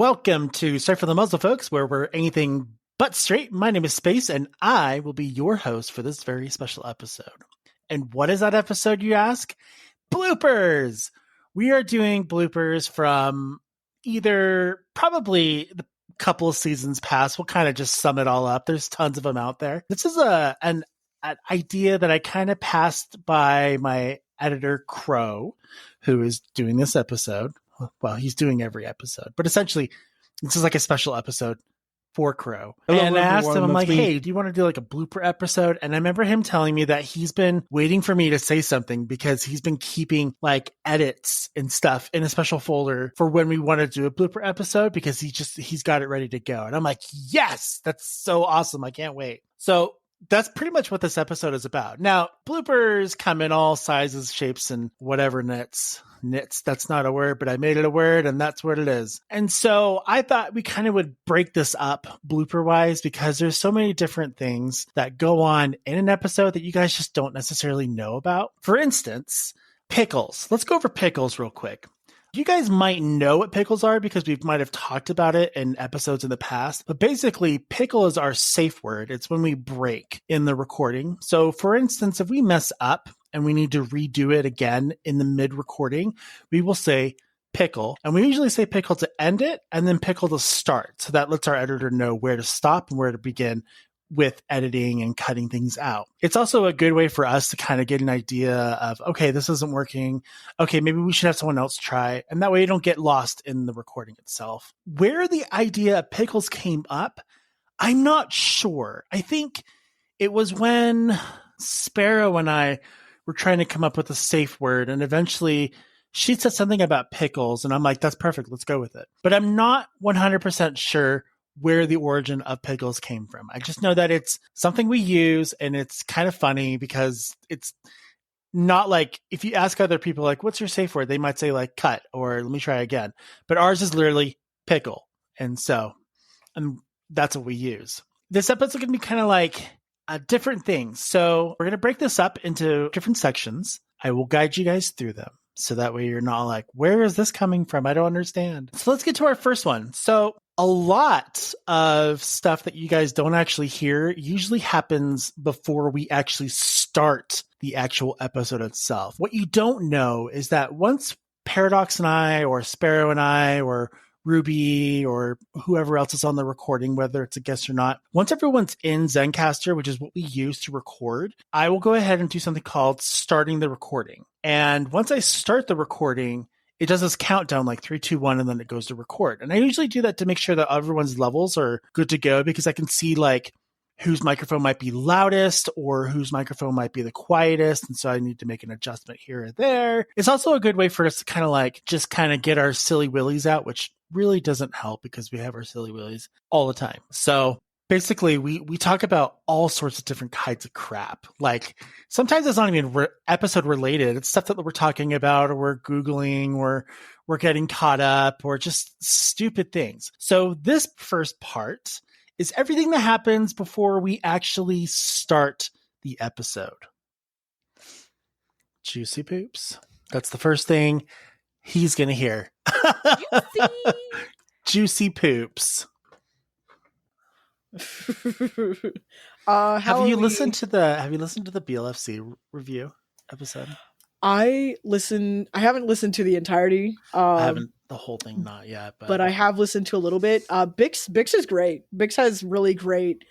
Welcome to Straight from the Muzzle, folks, where we're anything but straight. My name is Space, and I will be your host for this very special episode. And what is that episode, you ask? Bloopers! We are doing bloopers from either probably the couple of seasons past. We'll kind of just sum it all up. There's tons of them out there. This is an idea that I kind of passed by my editor, Crow, who is doing this episode. Well, he's doing every episode, but essentially this is like a special episode for Crow. Hello, and I asked him, I'm like, me. hey, do you want to do like a blooper episode? And I remember him telling me that he's been waiting for me to say something because he's been keeping like edits and stuff in a special folder for when we want to do a blooper episode because he's got it ready to go. And I'm like, yes, that's so awesome. I can't wait. So that's pretty much what this episode is about. Now, bloopers come in all sizes, shapes, and whatever nits. Nits, that's not a word, but I made it a word, and that's what it is. And so I thought we kind of would break this up blooper-wise because there's so many different things that go on in an episode that you guys just don't necessarily know about. For instance, pickles. Let's go over pickles real quick. You guys might know what pickles are because we might have talked about it in episodes in the past, but basically pickle is our safe word. It's when we break in the recording. So for instance, if we mess up and we need to redo it again in the mid recording, we will say pickle. And we usually say pickle to end it and then pickle to start. So that lets our editor know where to stop and where to begin with editing and cutting things out. It's also a good way for us to kind of get an idea of, okay, this isn't working. Okay, maybe we should have someone else try. And that way you don't get lost in the recording itself. Where the idea of pickles came up, I'm not sure. I think it was when Sparrow and I were trying to come up with a safe word, and eventually she said something about pickles, and I'm like, that's perfect, let's go with it. But I'm not 100% sure where the origin of pickles came from. I just know that it's something we use, and it's kind of funny because it's not like if you ask other people, like, what's your safe word? They might say like cut or let me try again. But ours is literally pickle. And that's what we use. This episode's going to be kind of like different things. So we're going to break this up into different sections. I will guide you guys through them. So that way you're not like, where is this coming from? I don't understand. So let's get to our first one. So a lot of stuff that you guys don't actually hear usually happens before we actually start the actual episode itself. What you don't know is that once Paradox and I, or Sparrow and I, or Ruby, or whoever else is on the recording, whether it's a guest or not, once everyone's in Zencastr, which is what we use to record, I will go ahead and do something called starting the recording. And once I start the recording, it does this countdown like 3, 2, 1, and then it goes to record. And I usually do that to make sure that everyone's levels are good to go because I can see like whose microphone might be loudest or whose microphone might be the quietest. And so I need to make an adjustment here or there. It's also a good way for us to kind of like just kind of get our silly willies out, which really doesn't help because we have our silly willies all the time. So basically, we talk about all sorts of different kinds of crap. Like sometimes it's not even episode related. It's stuff that we're talking about or we're Googling or we're getting caught up or just stupid things. So this first part is everything that happens before we actually start the episode. Juicy poops. That's the first thing he's going to hear. Juicy poops. Have you listened to the BLFC review episode? I haven't listened to the entirety. I haven't the whole thing, not yet, but I have listened to a little bit. Bix is great. Bix has really great,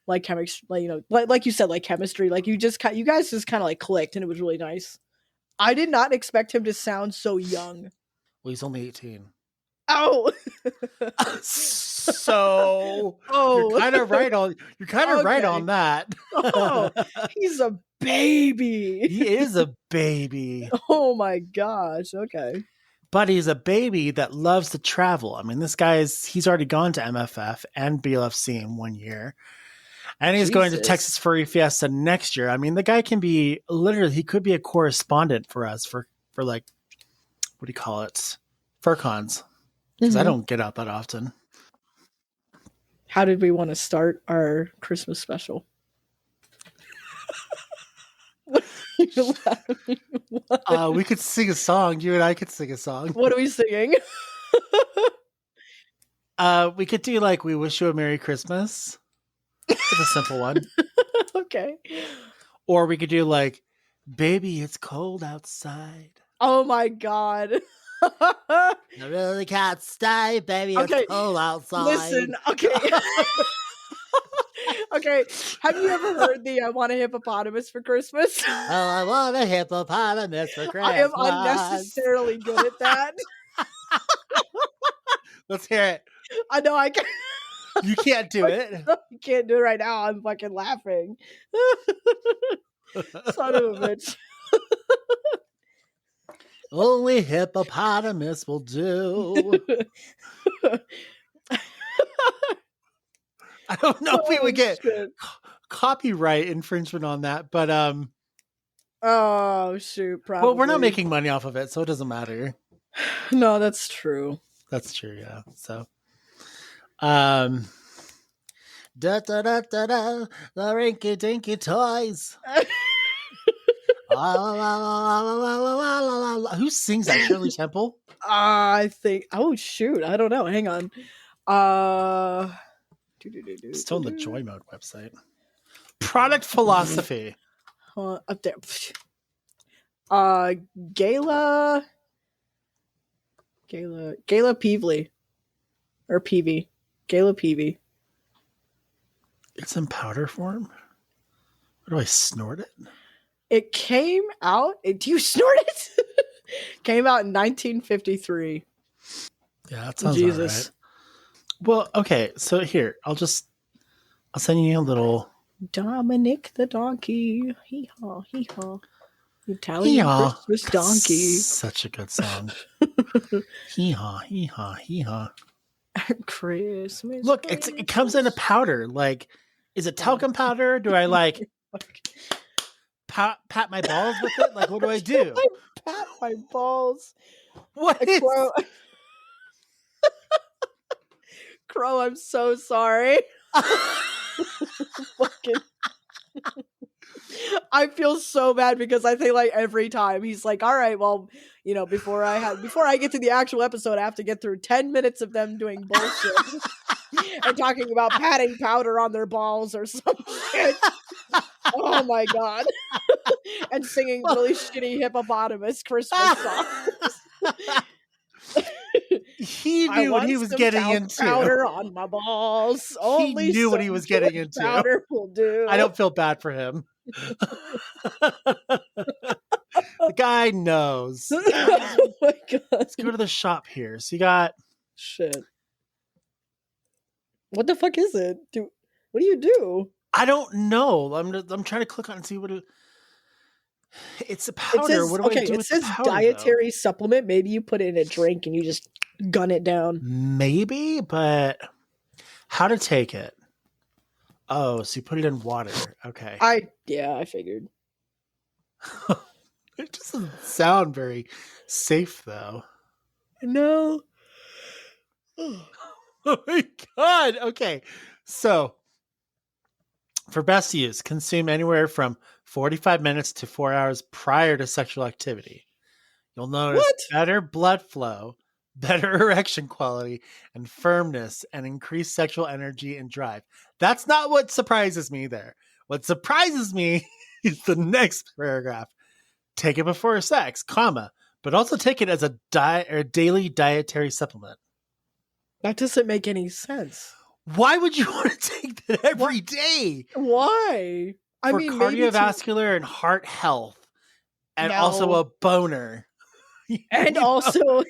like chemistry, like you said, like chemistry. Like you guys just kind of like clicked, and it was really nice. I did not expect him to sound so young. Well, he's only 18. Oh, so you're kind of right on. You're kind of right on that. Oh, he's a baby. He is a baby. Oh my gosh. Okay. But he's a baby that loves to travel. I mean, this he's already gone to MFF and BLFC in 1 year. And he's going to Texas Furry Fiesta next year. I mean, the guy can be he could be a correspondent for us for like, what do you call it? FurCons. Because I don't get out that often. How did we want to start our Christmas special? We could sing a song. You and I could sing a song. What are we singing? We could do like "We Wish You a Merry Christmas." It's a simple one. Okay. Or we could do like "Baby, It's Cold Outside." Oh my god. I really can't stay, baby. Okay, It's cold outside. listen. Okay. Okay. Have you ever heard the "I Want a Hippopotamus for Christmas"? Oh, I want a hippopotamus for Christmas. I am unnecessarily good at that. Let's hear it. I know I can't. You can't do it. You can't do it right now. I'm fucking laughing. Son of a bitch. Only hippopotamus will do. I don't know if we would get copyright infringement on that, but oh shoot, probably. well, we're not making money off of it, so it doesn't matter. No, that's true. That's true, yeah. So da da da da da, the rinky dinky toys. Who sings that? Shirley Temple? I think. Oh shoot, I don't know. Hang on. Still on the Joy Mode website. Product philosophy. Up there. Gayla Peevely. Or Peavy. Gayla Peavy. It's in powder form? Or do I snort it? It came out. Do you snort it? Came out in 1953. Yeah, that sounds Jesus. All right. Well, okay. So here, I'll send you a little. Dominic the donkey. Hee haw, hee haw. Italian Christmas donkey. Such a good song. Hee haw, hee haw, hee haw. Christmas. Look, it comes in a powder. Like, is it talcum powder? Do I like pat my balls with it? Like, what do I do? Pat my balls. What is? Crow, I'm so sorry. Fucking. I feel so bad because I think like every time he's like, all right, well, you know, before I get to the actual episode, I have to get through 10 minutes of them doing bullshit and talking about patting powder on their balls or some shit. Oh my god. And singing really shitty hippopotamus Christmas songs. He knew what he was getting into. Powder on my balls. He knew what he was getting into. Powder will do. I don't feel bad for him. The guy knows. Oh my god. Let's go to the shop here. So you got shit. What the fuck is it? What do you do? I don't know. I'm trying to click on and see what it's a powder. It says, what do I do? It says powder, dietary supplement. Maybe you put it in a drink and you just gun it down. Maybe, but how to take it? Oh, so you put it in water. Okay. I figured. It doesn't sound very safe, though. No. Oh my god. Okay. So, for best use, consume anywhere from 45 minutes to 4 hours prior to sexual activity. You'll notice better blood flow, better erection quality and firmness, and increased sexual energy and drive. That's not what surprises me there. What surprises me is the next paragraph. Take it before sex, but also take it as a daily dietary supplement. That doesn't make any sense. Why would you want to take that every day? Why? For cardiovascular and heart health, and also a boner. And also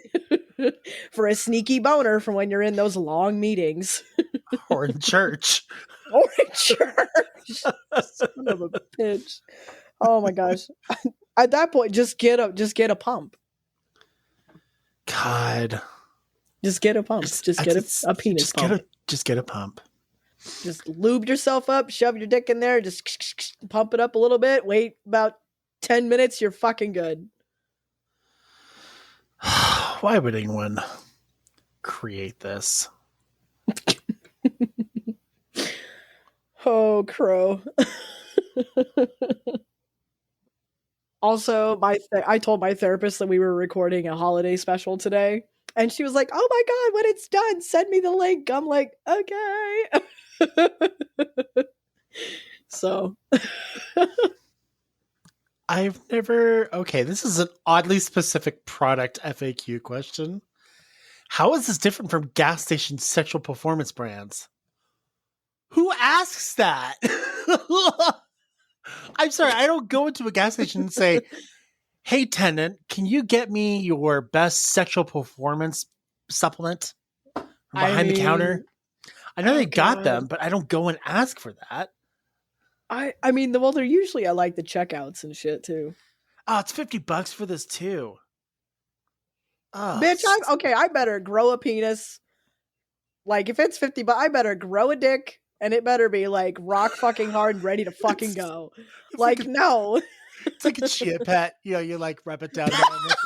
for a sneaky boner from when you're in those long meetings. Or in church. Or in church. Son of a bitch. Oh my gosh. At that point, just get a pump. God. Just get a pump. Just get a penis pump. Just get a pump. Just lube yourself up, shove your dick in there, just pump it up a little bit, wait about 10 minutes, you're fucking good. Why would anyone create this? Oh, Crow. Also, I told my therapist that we were recording a holiday special today. And she was like, oh my God, when it's done, send me the link. I'm like, okay. So I've never. Okay, this is an oddly specific product FAQ question. How is this different from gas station sexual performance brands? Who asks that? I'm sorry, I don't go into a gas station and say, hey, tenant, can you get me your best sexual performance supplement from behind the counter? I know they got them, but I don't go and ask for that. I mean, well, they're usually at like the checkouts and shit too. Oh, it's $50 for this too. Oh, Bitch, I better grow a penis. Like, if it's $50, I better grow a dick, and it better be like rock fucking hard and ready to fucking go. Like no. It's like a chia pet. You know, you like rub it down there and it's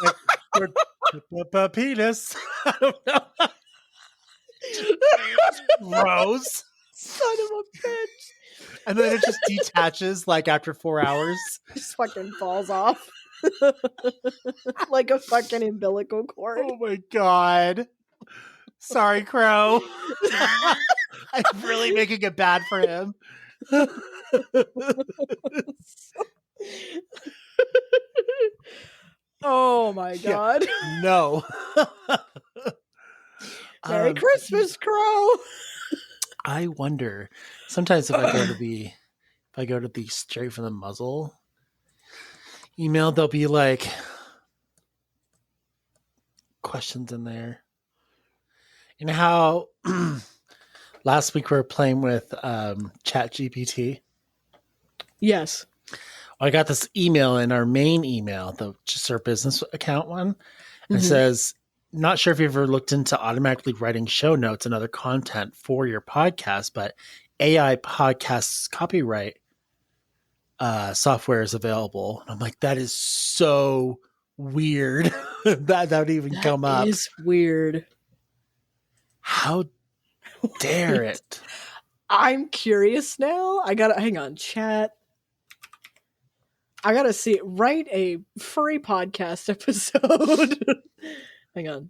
like your penis. I don't know. Gross. Son of a bitch. And then it just detaches like after 4 hours. Just fucking falls off. Like a fucking umbilical cord. Oh my God. Sorry, Crow. I'm really making it bad for him. Oh my God. Yeah. No. Merry Christmas, Crow. I wonder sometimes if I go to the straight from the muzzle email, there'll be like questions in there. You know how last week we were playing with Chat GPT? Yes. I got this email in our main email, just our business account one. And It says, not sure if you've ever looked into automatically writing show notes and other content for your podcast, but AI podcasts copyright software is available. And I'm like, that is so weird that would even come up. That is weird. How dare it? I'm curious now. I gotta hang on, chat. I gotta see it. Write a furry podcast episode. Hang on.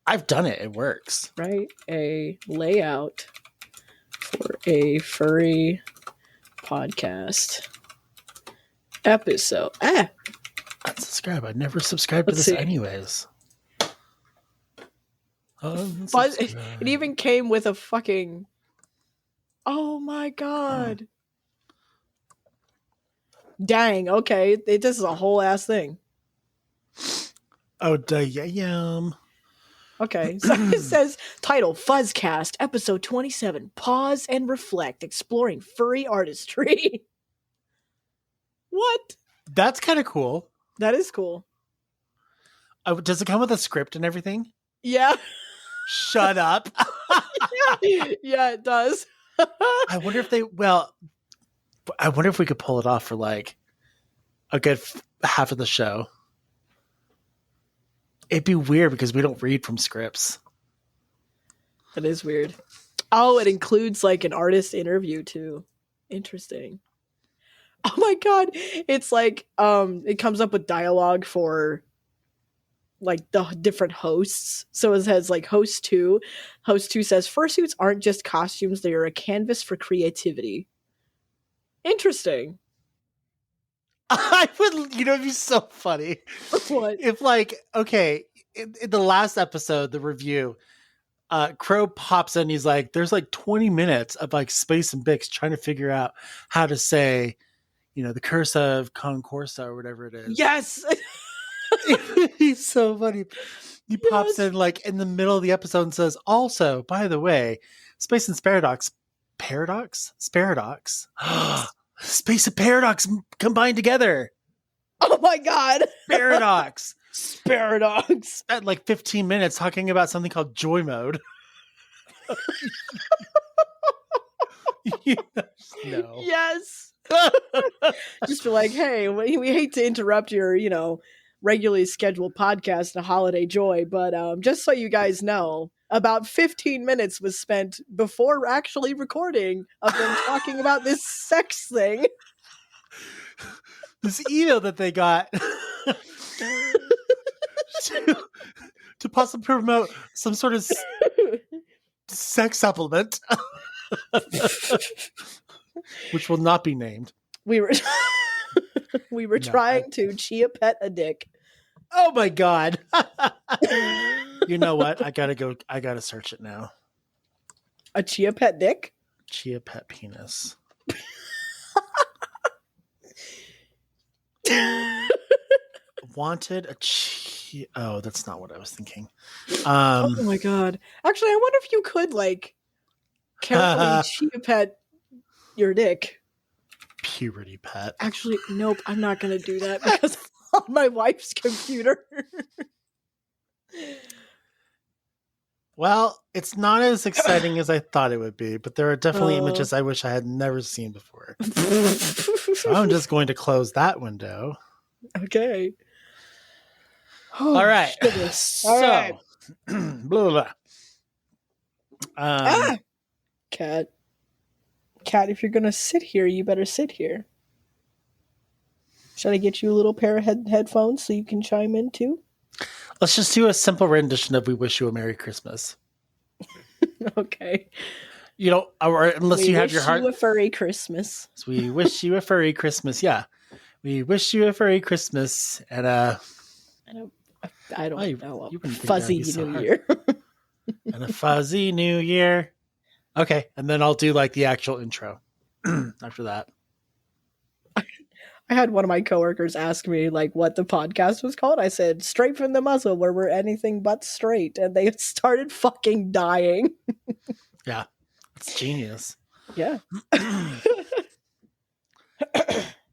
I've done it. It works. Write a layout for a furry podcast episode. Unsubscribe. I never subscribed to this anyways. But it even came with a fucking... Oh my God. Dang, okay. This is a whole ass thing. Oh, damn. Okay, so it says, title, Fuzzcast, episode 27, Pause and Reflect, Exploring Furry Artistry. What? That's kind of cool. That is cool. Does it come with a script and everything? Yeah. Shut up. Yeah, it does. I wonder if we could pull it off for like a good half of the show. It'd be weird because we don't read from scripts. That is weird. Oh, it includes like an artist interview too. Interesting. Oh my God. It's like, it comes up with dialogue for like the different hosts. So it has like host 2. Host 2 says, fursuits aren't just costumes. They are a canvas for creativity. Interesting. I would, it'd be so funny. What? If like, okay, in the last episode, the review, Crow pops in, he's like, there's like 20 minutes of like Space and Bix trying to figure out how to say, the curse of Concorsa or whatever it is. Yes. He's so funny. He pops in like in the middle of the episode and says, also, by the way, Space and Sparadox. Space and Paradox combined together. Oh my God. Paradox. Sparadox. At like 15 minutes talking about something called joy mode. No. Yes. Just be like, hey, we hate to interrupt your, regularly scheduled podcast, A Holiday Joy, but just so you guys know, about 15 minutes was spent before actually recording of them talking about this sex thing. This email that they got to possibly promote some sort of sex supplement, which will not be named. We were trying to chia pet a dick. Oh my god! You know what? I gotta search it now. A chia pet dick? Chia pet penis. Wanted a chia. Oh, that's not what I was thinking. Oh my god! Actually, I wonder if you could like carefully chia pet your dick. Puberty pet. Actually, nope. I'm not gonna do that because on my wife's computer. Well, it's not as exciting as I thought it would be, but there are definitely images I wish I had never seen before. So I'm just going to close that window. Okay. All right. All right. Blah, blah. Cat, if you're gonna sit here, you better sit here. Should I get you a little pair of headphones so you can chime in too? Let's just do a simple rendition of "We Wish You a Merry Christmas." Okay. You know, or unless you have your heart. We wish you a furry Christmas. So we wish you a furry Christmas. Yeah, we wish you a furry Christmas and I don't know. A fuzzy New Year. And a fuzzy New Year. Okay, and then I'll do like the actual intro after that. I had one of my coworkers ask me like what the podcast was called. I said, "Straight from the Muzzle, where we're anything but straight," and they started fucking dying. Yeah, it's genius. Yeah.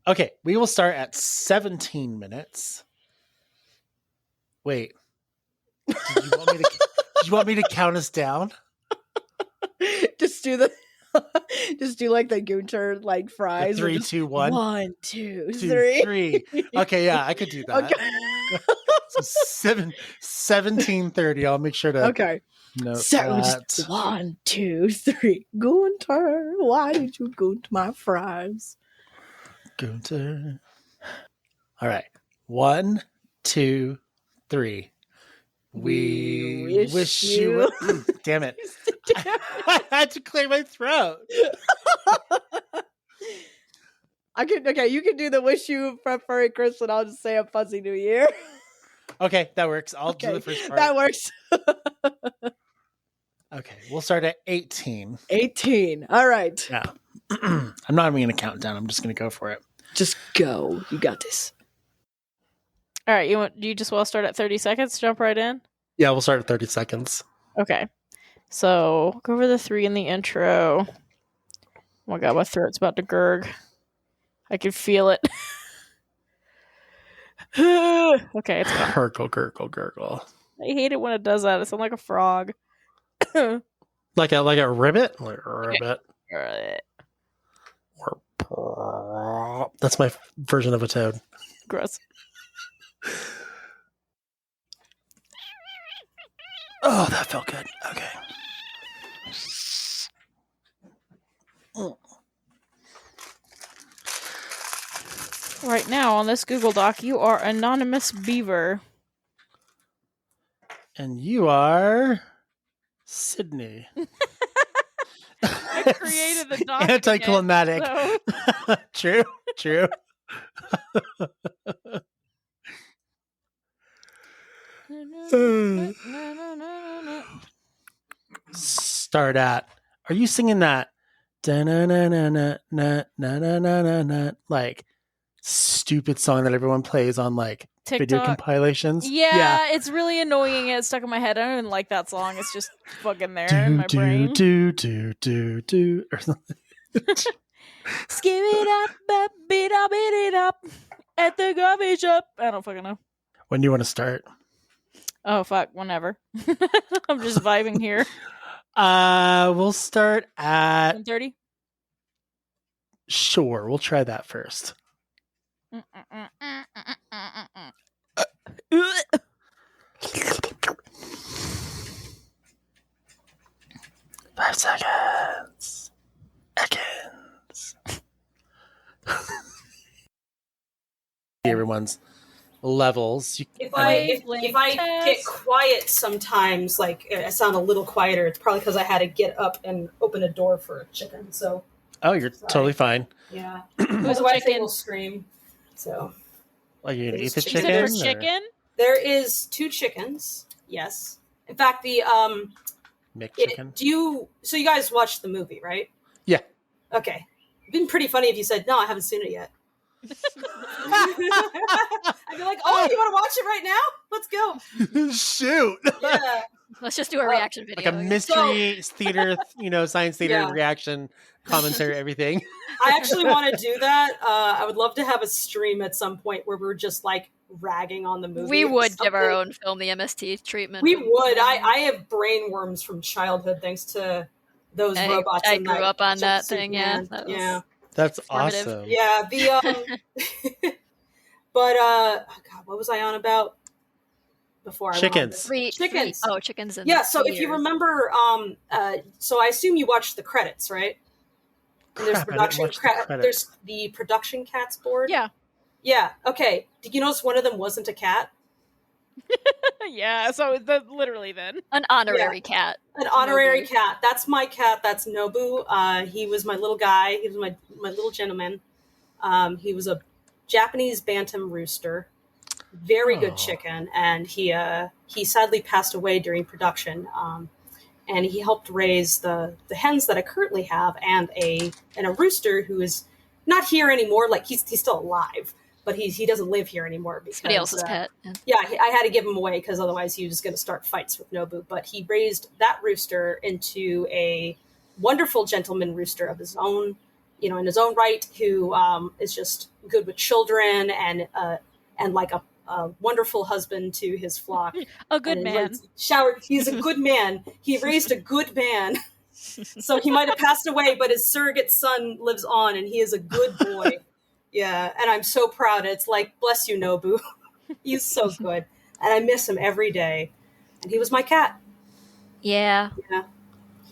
Okay, we will start at 17 minutes. Wait, did you want me to count us down? Just do like the Gunter like fries. 3, 2, 1. 1, 2, 3. Okay, yeah, I could do that. Okay. So 17:30. I'll make sure to. Okay. No. 1, 2, 3. Gunter, why did you go to my fries? Gunter. All right. 1, 2, 3. We wish you. Damn it! I had to clear my throat. Okay, you can do the wish you for furry Christmas, and I'll just say a fuzzy New Year. Okay, that works. I'll do the first part. That works. Okay, we'll start at 18. 18. All right. Yeah. I'm not even going to count down. I'm just going to go for it. Just go. You got this. All right. You just want to start at 30 seconds? Jump right in? Yeah, we'll start at 30 seconds. Okay. So go over the 3 in the intro. Oh my god, my throat's about to gurg. I can feel it. Okay, it's gone. Gurgle, gurgle, gurgle. I hate it when it does that. It sounds like a frog. Like a ribbit? Like a ribbit. That's my version of a toad. Gross. Oh, that felt good. Okay. Right now on this Google Doc, you are Anonymous Beaver. And you are Sydney. I created the document. Anticlimactic. So... True. Start at. Are you singing that? Like stupid song that everyone plays on like TikTok video compilations. Yeah, it's really annoying. It's stuck in my head. I don't even like that song. It's just fucking there in my brain. Do. Skip it up, beat it up at the coffee shop. I don't fucking know. When do you want to start? Oh fuck, whenever. I'm just vibing here. We'll start at 1:30. Sure, we'll try that first. 5 seconds. Hey, everyone's levels. If I get quiet sometimes, like I sound a little quieter, it's probably because I had to get up and open a door for a chicken. So. Oh, you're totally fine. Yeah. Otherwise, they will scream. So. Are you gonna eat the chicken? chicken? Is it for chicken? There is 2 chickens. Yes. In fact, the McChicken. So you guys watched the movie, right? Yeah. Okay. It'd been pretty funny if you said no. I haven't seen it yet. I'd be like, oh, you want to watch it right now? Let's go. Shoot. Yeah. Let's just do a reaction video. Like a mystery theater, science theater reaction, commentary, everything. I actually want to do that. I would love to have a stream at some point where we're just like ragging on the movie. We would give our own film the MST treatment. We would. I have brain worms from childhood thanks to those robots. I grew up on that thing. Yeah. That's awesome. Yeah. But God, what was I on about before? Chickens. Chickens. Oh, chickens. Yeah. So if you remember, so I assume you watched the credits, right? And there's production. There's the production cats board. Yeah. Yeah. Okay. Did you notice one of them wasn't a cat? Yeah. So literally then an honorary cat. An honorary cat. That's my cat. That's Nobu. He was my little guy. He was my little gentleman. He was a Japanese bantam rooster. Very good chicken, and he sadly passed away during production. And he helped raise the hens that I currently have, and a rooster who is not here anymore. Like he's still alive, but he doesn't live here anymore because somebody else's pet. Yeah, I had to give him away because otherwise he was going to start fights with Nobu. But he raised that rooster into a wonderful gentleman rooster of his own, in his own right, who is just good with children and like a wonderful husband to his flock. A good man. He's a good man. He raised a good man. So he might have passed away, but his surrogate son lives on, and he is a good boy. Yeah, and I'm so proud. It's like, bless you, Nobu. He's so good. And I miss him every day. And he was my cat. Yeah.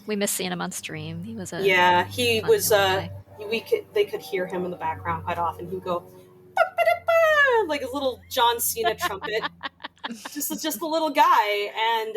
We miss seeing him on stream. He was he was they could hear him in the background quite often. He'd go like a little John Cena trumpet. just a little guy, and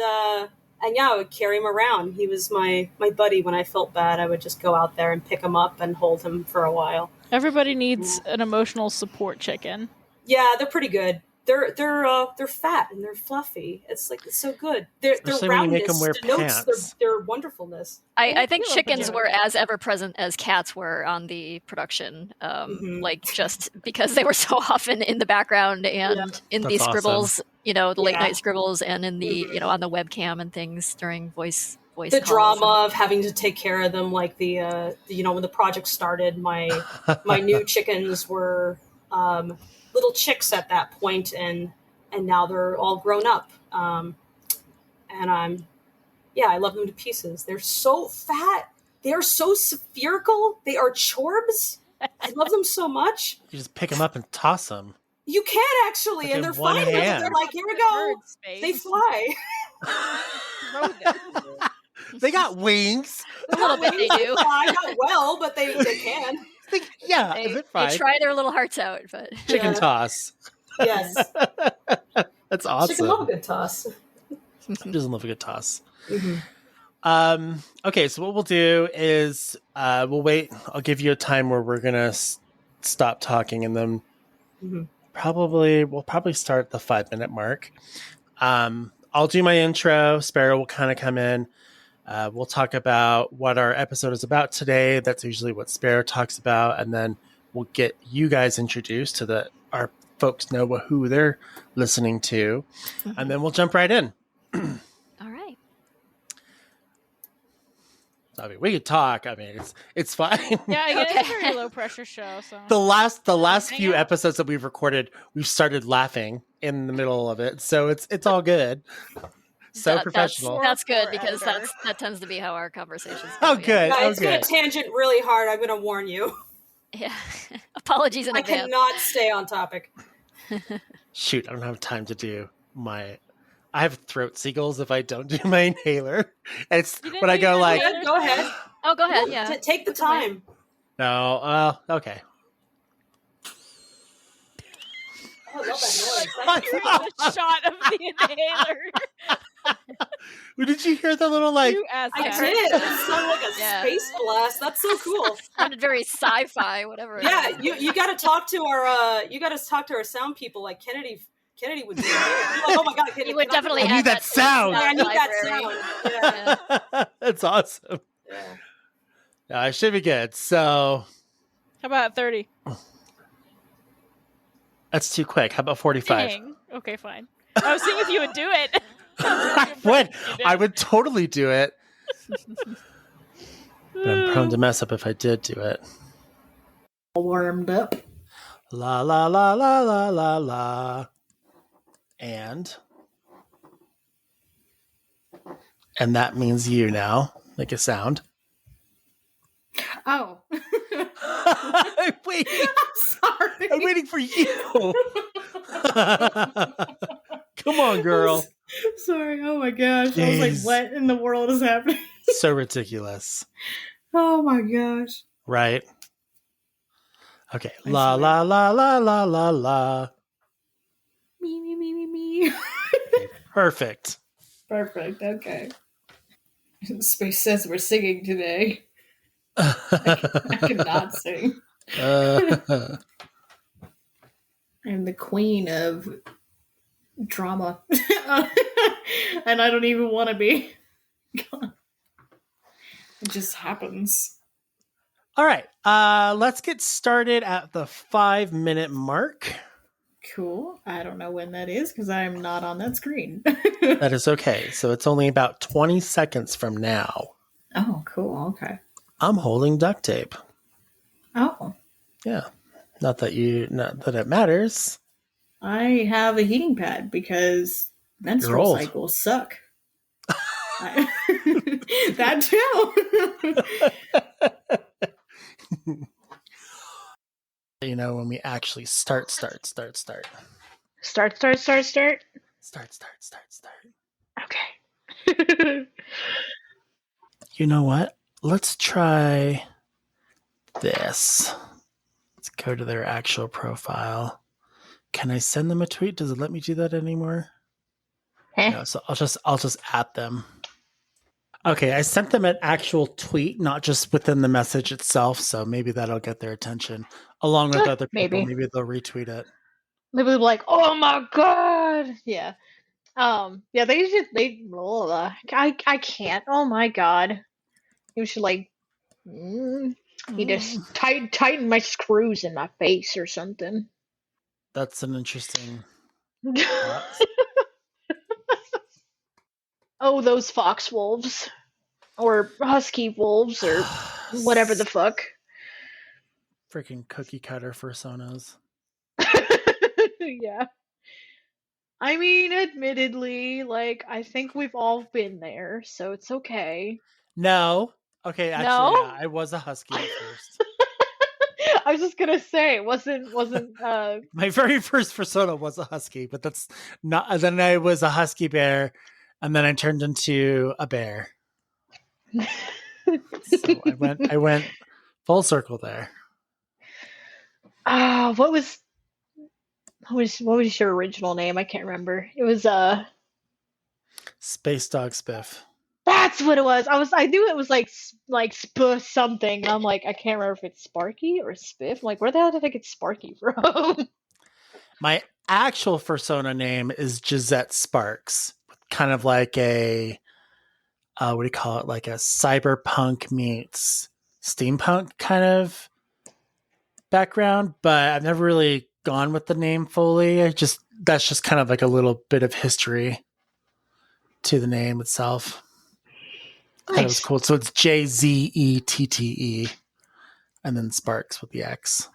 I would carry him around. He was my buddy when I felt bad. I would just go out there and pick him up and hold him for a while. Everybody needs an emotional support chicken. Yeah, they're pretty good. They're fat and they're fluffy. It's so good. Their roundness denotes their wonderfulness. I think chickens were as ever present as cats were on the production, just because they were so often in the background and in the scribbles, the late night scribbles, and in the on the webcam and things during voice. The drama of having to take care of them, like the when the project started, my new chickens were little chicks at that point, and now they're all grown up, and I love them to pieces. They're so fat. They are so spherical. They are chorbs. I love them so much. You just pick them up and toss them. You can actually, and they're fine. They're like, here we go. They fly. They got wings. A little bit they do. Fly, not well, but they can. They try their little hearts out, but chicken toss. Yes, that's awesome. Chicken love a good toss. Who doesn't love a good toss? Mm-hmm. Okay, so what we'll do is we'll wait. I'll give you a time where we're gonna stop talking, and then we'll probably start the 5-minute mark. I'll do my intro. Sparrow will kind of come in. We'll talk about what our episode is about today. That's usually what Sparrow talks about. And then we'll get you guys introduced to our folks know who they're listening to. Mm-hmm. And then we'll jump right in. All right. I mean, we could talk. I mean, it's fine. Yeah, I guess it's a very low pressure show. So the last few episodes that we've recorded, we've started laughing in the middle of it. So it's all good. So professional. That's good because that tends to be how our conversations go. Oh, good. Yeah, it's going to tangent really hard. I'm going to warn you. Yeah. Apologies in advance. I cannot stay on topic. Shoot, I don't have time to do I have throat seagulls if I don't do my inhaler. It's when I go like... Go ahead. Oh, go ahead, yeah. Take the time. No, okay. Oh, I love that noise. The shot of the inhaler. Did you hear the little like? I did. It sounded like a space blast. That's so cool. Sounded very sci-fi. Whatever. Yeah, you got to talk to our sound people like Kennedy would do. Like, oh my god, you would definitely. I need that sound. I need that sound. Yeah. That's awesome. Yeah. I should be good. So, how about 30? That's too quick. How about 45? Dang. Okay, fine. I was seeing if you would do it. I would totally do it. But I'm prone to mess up if I did do it. All warmed up. La la la la la la la. And that means you now. Make a sound. Oh. I'm waiting. I'm sorry. I'm waiting for you. Come on, girl. Sorry. Oh my gosh. Jeez. I was like, what in the world is happening? So ridiculous. Oh my gosh. Right? Okay. La la la la la la la. Me. Perfect. Perfect. Okay. Space says we're singing today. I cannot sing. I'm the queen of drama. And I don't even want to be. It just happens. All right. Let's get started at the 5-minute mark. Cool. I don't know when that is because I'm not on that screen. That is okay. So it's only about 20 seconds from now. Oh, cool. Okay. I'm holding duct tape. Oh. Yeah. Not that it matters. I have a heating pad because menstrual cycles suck. That too. When we actually start. Start. Okay. You know what? Let's try this. Let's go to their actual profile. Can I send them a tweet? Does it let me do that anymore? No, so I'll just add them. Okay, I sent them an actual tweet, not just within the message itself, so maybe that'll get their attention. Along with other people. Maybe they'll retweet it. Maybe they'll be like, oh my god. Yeah. Yeah, I can't. Oh my god. You should you just tighten my screws in my face or something. That's an interesting Oh, those fox wolves. Or husky wolves or whatever the fuck. Freaking cookie cutter personas. Yeah. I mean, admittedly, I think we've all been there, so it's okay. No. Okay, actually, yeah, I was a husky at first. I was just gonna say, it wasn't my very first persona was a husky, but that's not. Then I was a husky bear, and then I turned into a bear. So I went full circle there. What was your original name? I can't remember. It was Space Dog Spiff. That's what it was. I knew it was like something. I'm like, I can't remember if it's Sparky or Spiff. I'm like, where the hell did I get Sparky from? My actual persona name is Gisette Sparks. Kind of like a what do you call it? Like a cyberpunk meets steampunk kind of background, but I've never really gone with the name fully. That's just kind of like a little bit of history to the name itself. Nice. That was cool. So it's Jzette, and then Sparks with the X.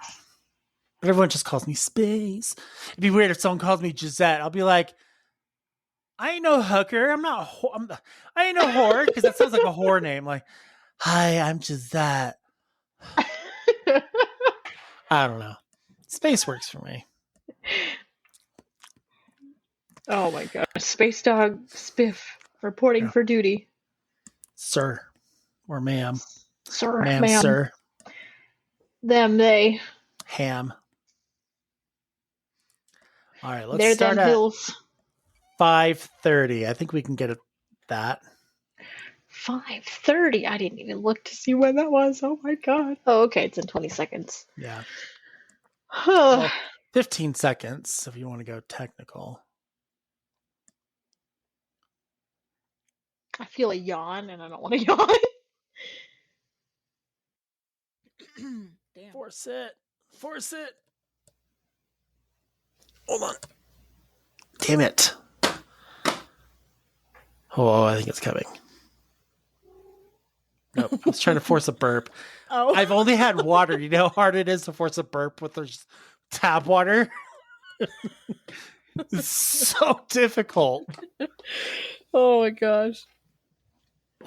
But everyone just calls me Space. It'd be weird if someone calls me Gisette. I'll be like, I ain't no hooker. I ain't no whore, because that sounds like a whore name. Like, hi, I'm Gisette. I don't know. Space works for me. Oh my god. Space Dog Spiff reporting for duty. Sir. Or ma'am. Sir. Ma'am, sir. Them, they. Ham. All right, let's There start them at hills. 5:30. I think we can get that. 5:30. I didn't even look to see when that was. Oh my god. Oh, okay. It's in 20 seconds. Yeah. Well, 15 seconds if you want to go technical. I feel a yawn and I don't want to yawn. Damn. Force it. Hold on. Damn it. Oh, I think it's coming. Nope. I was trying to force a burp. Oh. I've only had water. You know how hard it is to force a burp with there's tap water? It's so difficult. Oh my gosh.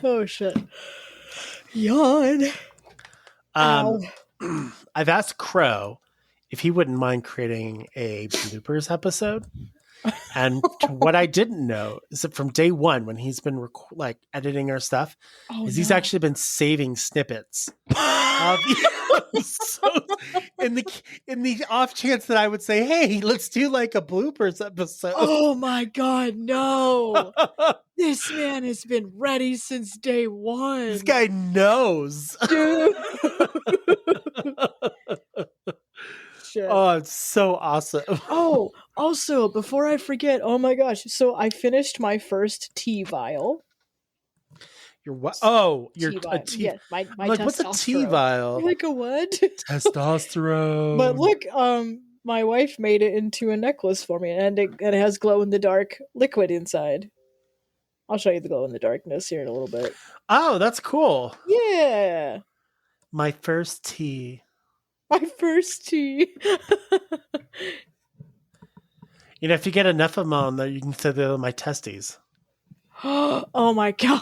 Oh shit. Yawn. I've asked Crow if he wouldn't mind creating a bloopers episode. And what I didn't know is that from day one, when he's been editing our stuff, he's actually been saving snippets. So in the off chance that I would say, "Hey, let's do like a bloopers episode." Oh my god, no! This man has been ready since day one. This guy knows, dude. Shit. Oh, it's so awesome. Oh, also, before I forget, oh my gosh, so I finished my first tea vial. You're what? Oh, you're tea a vial. tea. Yes, my like, what's a tea vial? Like a what? Testosterone. But look, my wife made it into a necklace for me, and it has glow in the dark liquid inside. I'll show you the glow in the darkness here in a little bit. Oh, that's cool. Yeah. My first tea. You know, if you get enough of them on there, you can say they're my testes. Oh my god.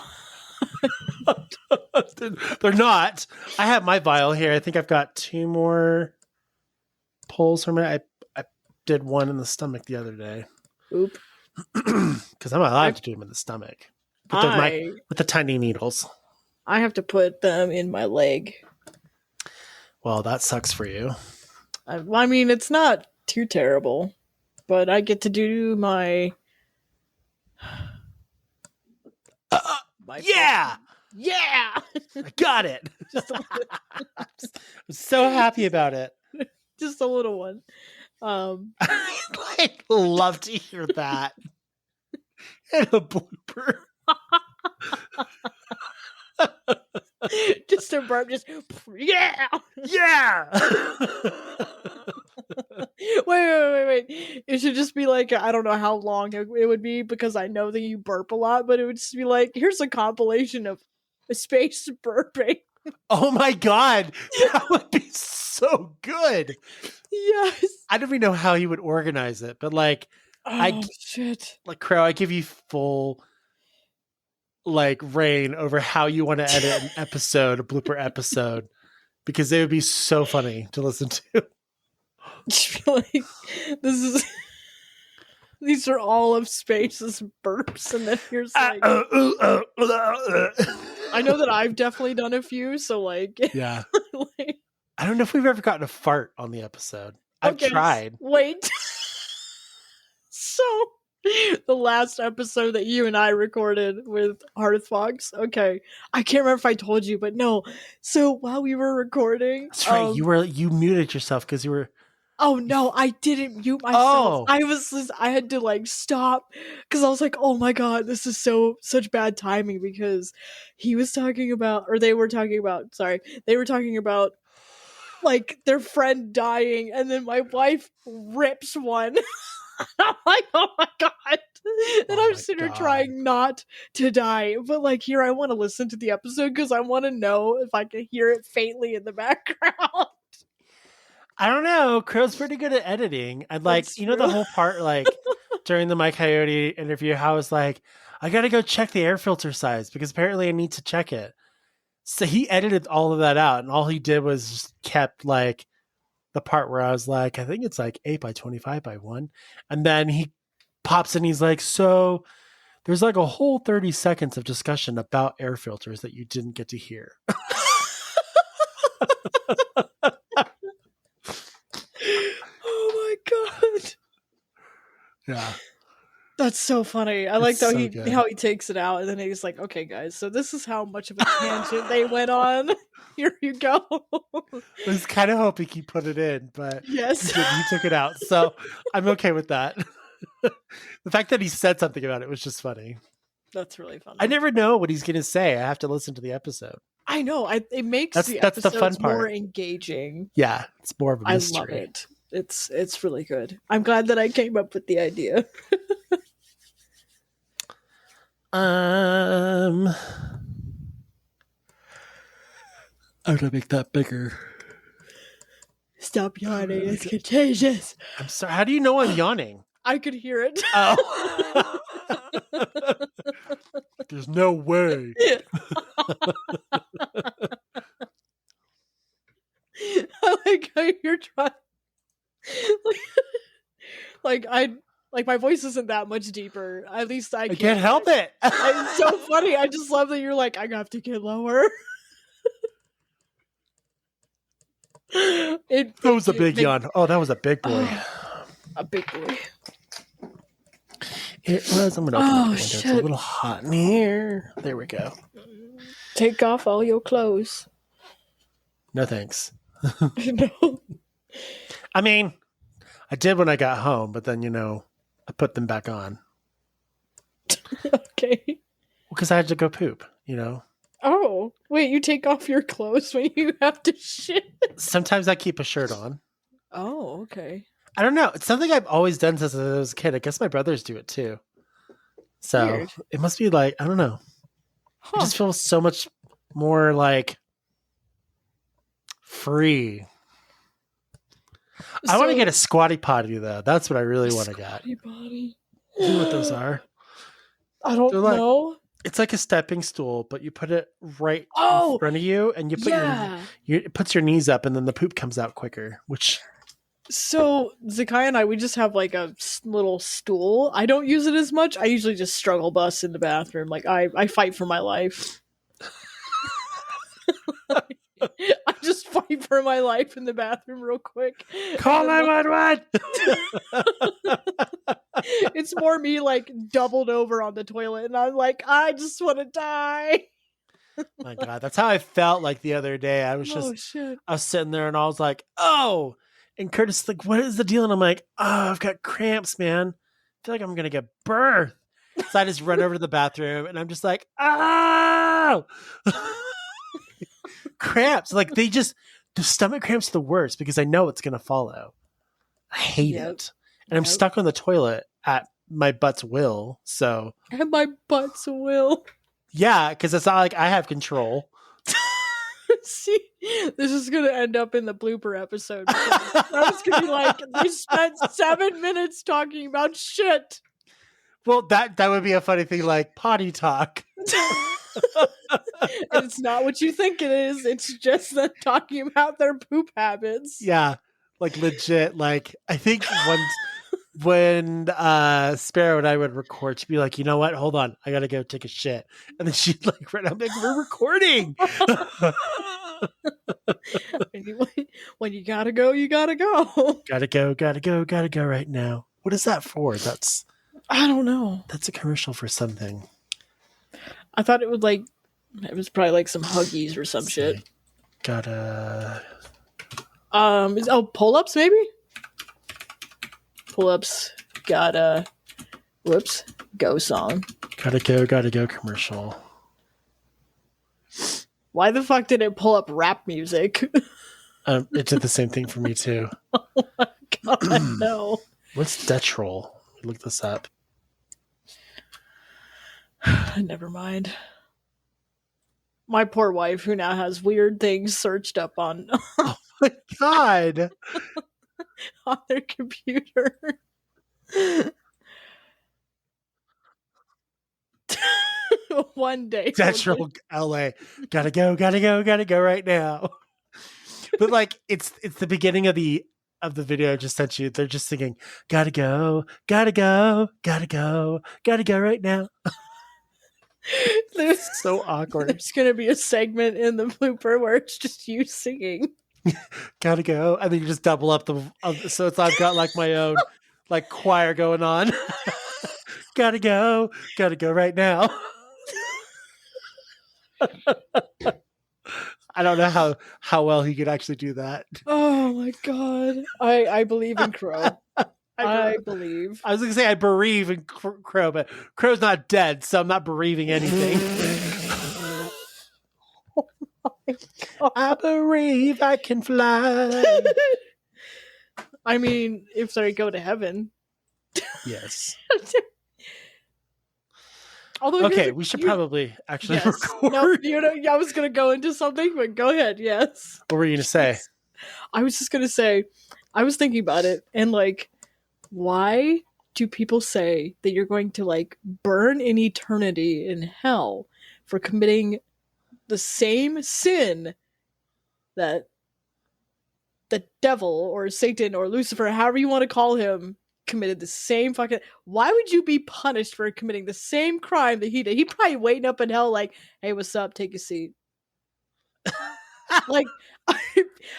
They're not. I have my vial here. I think I've got 2 more pulls from it. I did one in the stomach the other day. Oop. Because I'm allowed to do them in the stomach. With the tiny needles. I have to put them in my leg. Well, that sucks for you. I mean, it's not too terrible. But I get to do my... Yeah! Yeah! I got it! I'm so happy about it. Just a little one. I'd love to hear that. And a blooper. Just a burp, just... Yeah! Yeah! Wait. It should just be like, I don't know how long it would be because I know that you burp a lot, but it would just be like, here's a compilation of space burping. Oh my god. That would be so good. Yes. I don't even know how he would organize it, but shit. Like Crow, I give you full reign over how you want to edit an episode, a blooper episode, because they would be so funny to listen to. Just feel like these are all of Space's burps, and then here's like I know that I've definitely done a few, so yeah. I don't know if we've ever gotten a fart on the episode. I've tried. Wait. So the last episode that you and I recorded with Hearthfox. Okay. I can't remember if I told you, but no. So while we were recording. That's right. You muted yourself because you were. Oh no, I didn't mute myself. I had to stop because I was like, oh my god, this is such bad timing because they were talking about their friend dying, and then my wife rips one. I'm like, oh my god. And I'm sitting here trying not to die. But here I want to listen to the episode because I want to know if I can hear it faintly in the background. I don't know. Crow's pretty good at editing. I'd the whole part during the Mike Coyote interview, how I was like, I gotta go check the air filter size because apparently I need to check it. So he edited all of that out, and all he did was just kept the part where I was like, I think it's 8 by 25 by 1. And then he pops in, he's like, so there's a whole 30 seconds of discussion about air filters that you didn't get to hear. Oh my god. Yeah. That's so funny. I like how he takes it out, and then he's like, "Okay, guys, so this is how much of a tangent they went on. Here you go." I was kind of hoping he put it in, but yes, he took it out, so I'm okay with that. The fact that he said something about it was just funny. That's really funny. I never know what he's going to say. I have to listen to the episode. I know. It makes the fun part more engaging. Yeah, it's more of a mystery. I love it. It's really good. I'm glad that I came up with the idea. I'm gonna make that bigger. Stop yawning. It's contagious. I'm sorry. How do you know I'm yawning? I could hear it. Oh. There's no way. I like how you're trying. Like my voice isn't that much deeper. At least I can't help it. It's so funny. I just love that you're like, I have to get lower. That was a big yawn. Oh, that was a big boy. A big boy. It was. I'm gonna open the window. It's a little hot in here. There we go. Take off all your clothes. No thanks. No. I mean, I did when I got home, but then I put them back on. Okay. Because I had to go poop. Oh, wait! You take off your clothes when you have to shit? Sometimes I keep a shirt on. Oh, okay. I don't know. It's something I've always done since I was a kid. I guess my brothers do it too. So Weird. It must be like, I don't know. It just feels so much more like free. I want to get a squatty potty though. That's what I really want to get. Squatty potty. You know what those are? I don't know. It's like a stepping stool, but you put it right in front of you, and you put it puts your knees up, and then the poop comes out quicker. So Zakai and we just have like a little stool. I don't use it as much. I usually just struggle bus in the bathroom. Like I fight for my life. I just fight for my life in the bathroom real quick. Call 911! It's more me like doubled over on the toilet, and I'm like, I just want to die. My God, that's how I felt like the other day. I was I was sitting there and I was like, oh, and Curtis is like, what is the deal? And I'm like, oh, I've got cramps, man. I feel like I'm going to get birth. So I just run over to the bathroom and I'm just like, oh, cramps. Like the stomach cramps are the worst because I know it's going to follow. I hate it. And I'm stuck on the toilet at my butt's will. So at my butt's will. Yeah, because it's not like I have control. See, this is going to end up in the blooper episode. I was going to be like, they spent 7 minutes talking about shit. Well, that would be a funny thing, like potty talk. And it's not what you think it is. It's just them talking about their poop habits. Yeah, like legit. Like I think when Sparrow and I would record, she'd be like, you know what? Hold on. I got to go take a shit. And then she'd like, right, I'm like, we're recording. When you got to go, you got to go. Got to go right now. What is that for? I don't know. That's a commercial for something. I thought it was probably like some Huggies or some shit. Gotta. Pull-ups maybe? Pull-ups, go song. Gotta go commercial. Why the fuck did it pull up rap music? It did the same thing for me too. Oh my God, no. What's Detrol? Look this up. Never mind. My poor wife, who now has weird things searched up on. Oh my God. On their computer. One day. Detrol LA. Gotta go right now. But like it's the beginning of the video I just sent you. They're just singing, gotta go right now. It's so awkward. There's gonna be a segment in the blooper where it's just you singing. Gotta go, and then you just double up so I've got like my own like choir going on. Gotta go right now. I don't know how well he could actually do that. Oh my god. I believe in Crow. I believe. I was going to say I bereave in Crow, but Crow's not dead, so I'm not bereaving anything. Oh my god. I bereave, I can fly. I mean, if they go to heaven. Yes. Although okay, we should probably actually record. No, I was going to go into something, but go ahead. Yes. What were you going to say? I was just going to say, I was thinking about it, and like, why do people say that you're going to like burn in eternity in hell for committing the same sin that the devil or Satan or Lucifer, however you want to call him, committed the same fucking... Why would you be punished for committing the same crime that he did? He probably waiting up in hell like, hey, what's up? Take a seat. Like,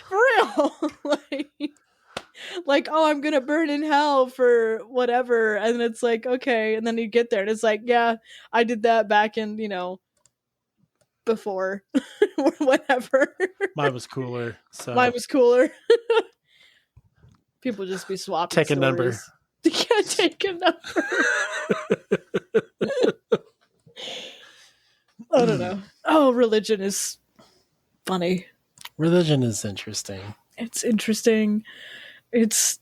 for real. like, oh, I'm gonna burn in hell for whatever. And it's like, okay. And then you get there and it's like, yeah, I did that back in, before. or whatever. Mine was cooler. So Mine was cooler. People just be swapping Take a stories. number. Yeah, take a number. I don't know. Oh, religion is funny. Religion is interesting. It's interesting. It's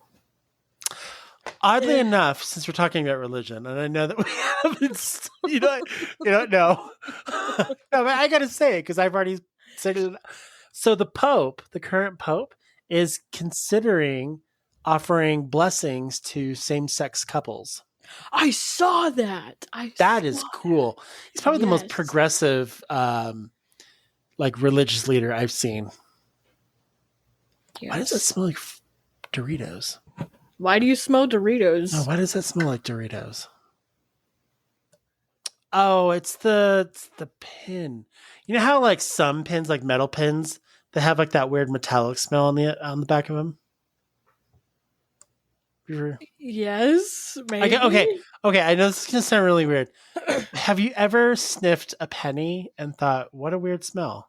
oddly enough, since we're talking about religion, and I know that we haven't, no, no, but I gotta say it because I've already said it. So the Pope, the current Pope, is considering offering blessings to same-sex couples. I saw that. That is cool. He's probably the most progressive, religious leader I've seen. Yes. Why does it smell like Doritos? Why do you smell Doritos? Oh, why does that smell like Doritos? Oh, it's the pin. You know how like some pins, like metal pins, they have like that weird metallic smell on the back of them. Yes, maybe. Okay. I know this is gonna sound really weird. Have you ever sniffed a penny and thought, "What a weird smell"?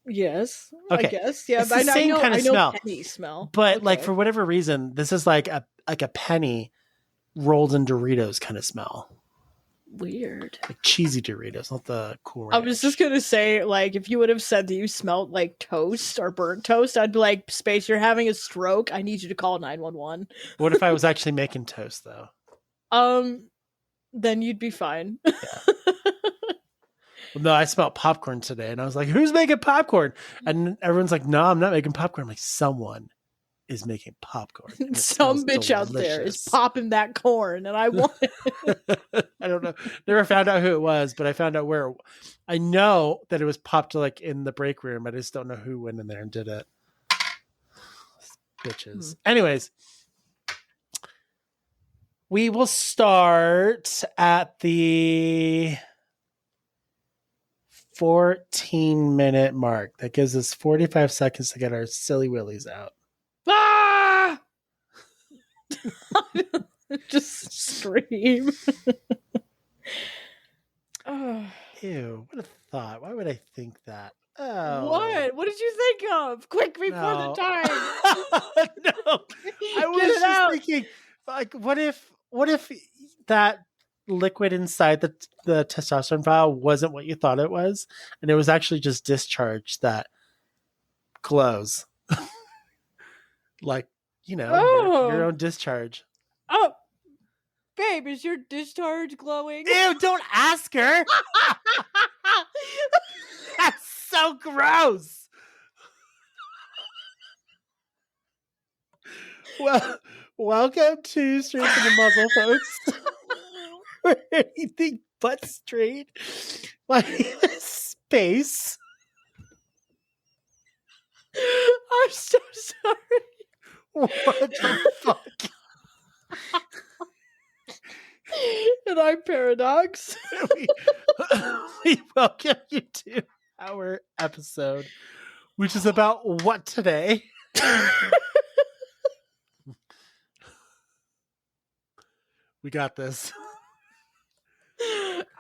Yes. Okay. I guess. Yeah, it's the same kind of smell. Penny smell. But like for whatever reason, this is like a penny rolled in Doritos kind of smell. Weird. Like cheesy Doritos, not the Cool Ranch. I was just gonna say, like, if you would have said that you smelled like toast or burnt toast, I'd be like, Space, you're having a stroke. I need you to call 911. What if I was actually making toast though? Then you'd be fine. Yeah. Well, no, I smelled popcorn today, and I was like, "Who's making popcorn?" And everyone's like, "No, I'm not making popcorn." I'm like, "Someone is making popcorn. Some bitch out there is popping that corn, and I want it." I don't know. Never found out who it was, but I found out where. I know that it was popped like in the break room. I just don't know who went in there and did it. Bitches. Anyways, we will start at the 14-minute mark. That gives us 45 seconds to get our silly willies out. Ah! Just scream. Ew, what a thought. Why would I think that? Oh. What did you think of? Quick before the time. No. I was just thinking, like, what if that liquid inside the testosterone vial wasn't what you thought it was, and it was actually just discharge that glows? Like, your own discharge. Oh, babe, is your discharge glowing? Ew, don't ask her. That's so gross. Well, welcome to Straight from the Muzzle, folks. Where anything but straight. My name is Space. I'm so sorry. What the fuck? And I'm Paradox. we welcome you to our episode, which is about what today? We got this.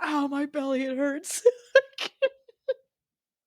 Ow, my belly, it hurts.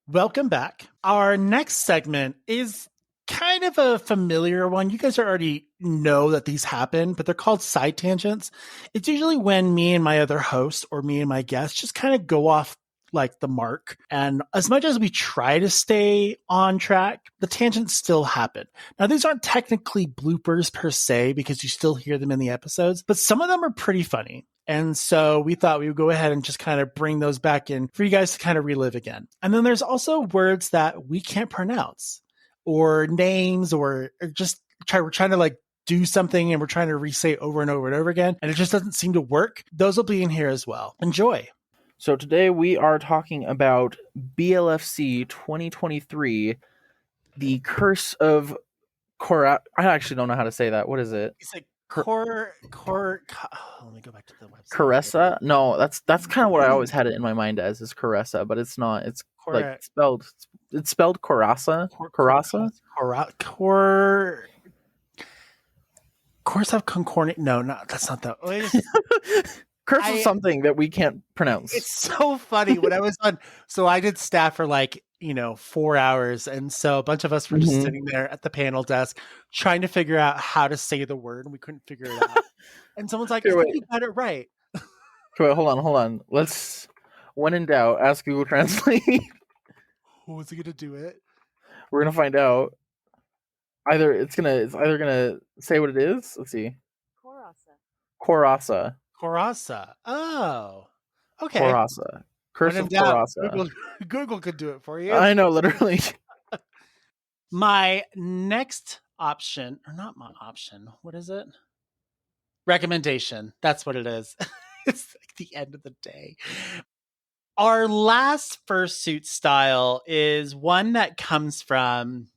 Welcome back. Our next segment is kind of a familiar one. You guys already know that these happen, but they're called side tangents. It's usually when me and my other host or me and my guest just kind of go off like the mark. And as much as we try to stay on track, the tangents still happen. Now, these aren't technically bloopers per se because you still hear them in the episodes, but some of them are pretty funny. And so we thought we would go ahead and just kind of bring those back in for you guys to kind of relive again. And then there's also words that we can't pronounce or names or just we're trying to like do something and we're trying to re-say over and over and over again. And it just doesn't seem to work. Those will be in here as well. Enjoy. So today we are talking about BLFC 2023, the Curse of I actually don't know how to say that. What is it? It's like let me go back to the website. Caressa? No, that's kind of what I always had it in my mind as, is Caressa, but it's not. It's like spelled. It's spelled Carassa. Carassa. Course of Concordia. No, that's not that. Curse is something that we can't pronounce. It's so funny when I was on. So I did staff for 4 hours, and so a bunch of us were just sitting there at the panel desk trying to figure out how to say the word, and we couldn't figure it out. And someone's like, "I think you got it right." Wait, hold on. Let's. When in doubt, ask Google Translate. Was he gonna do it? We're gonna find out. It's either gonna say what it is. Let's see. Coraza. Oh, okay. Coraza. Curse of Coraza. Google could do it for you. I know, literally. My next option, or not my option. What is it? Recommendation. That's what it is. It's like the end of the day. Our last fursuit style is one that comes from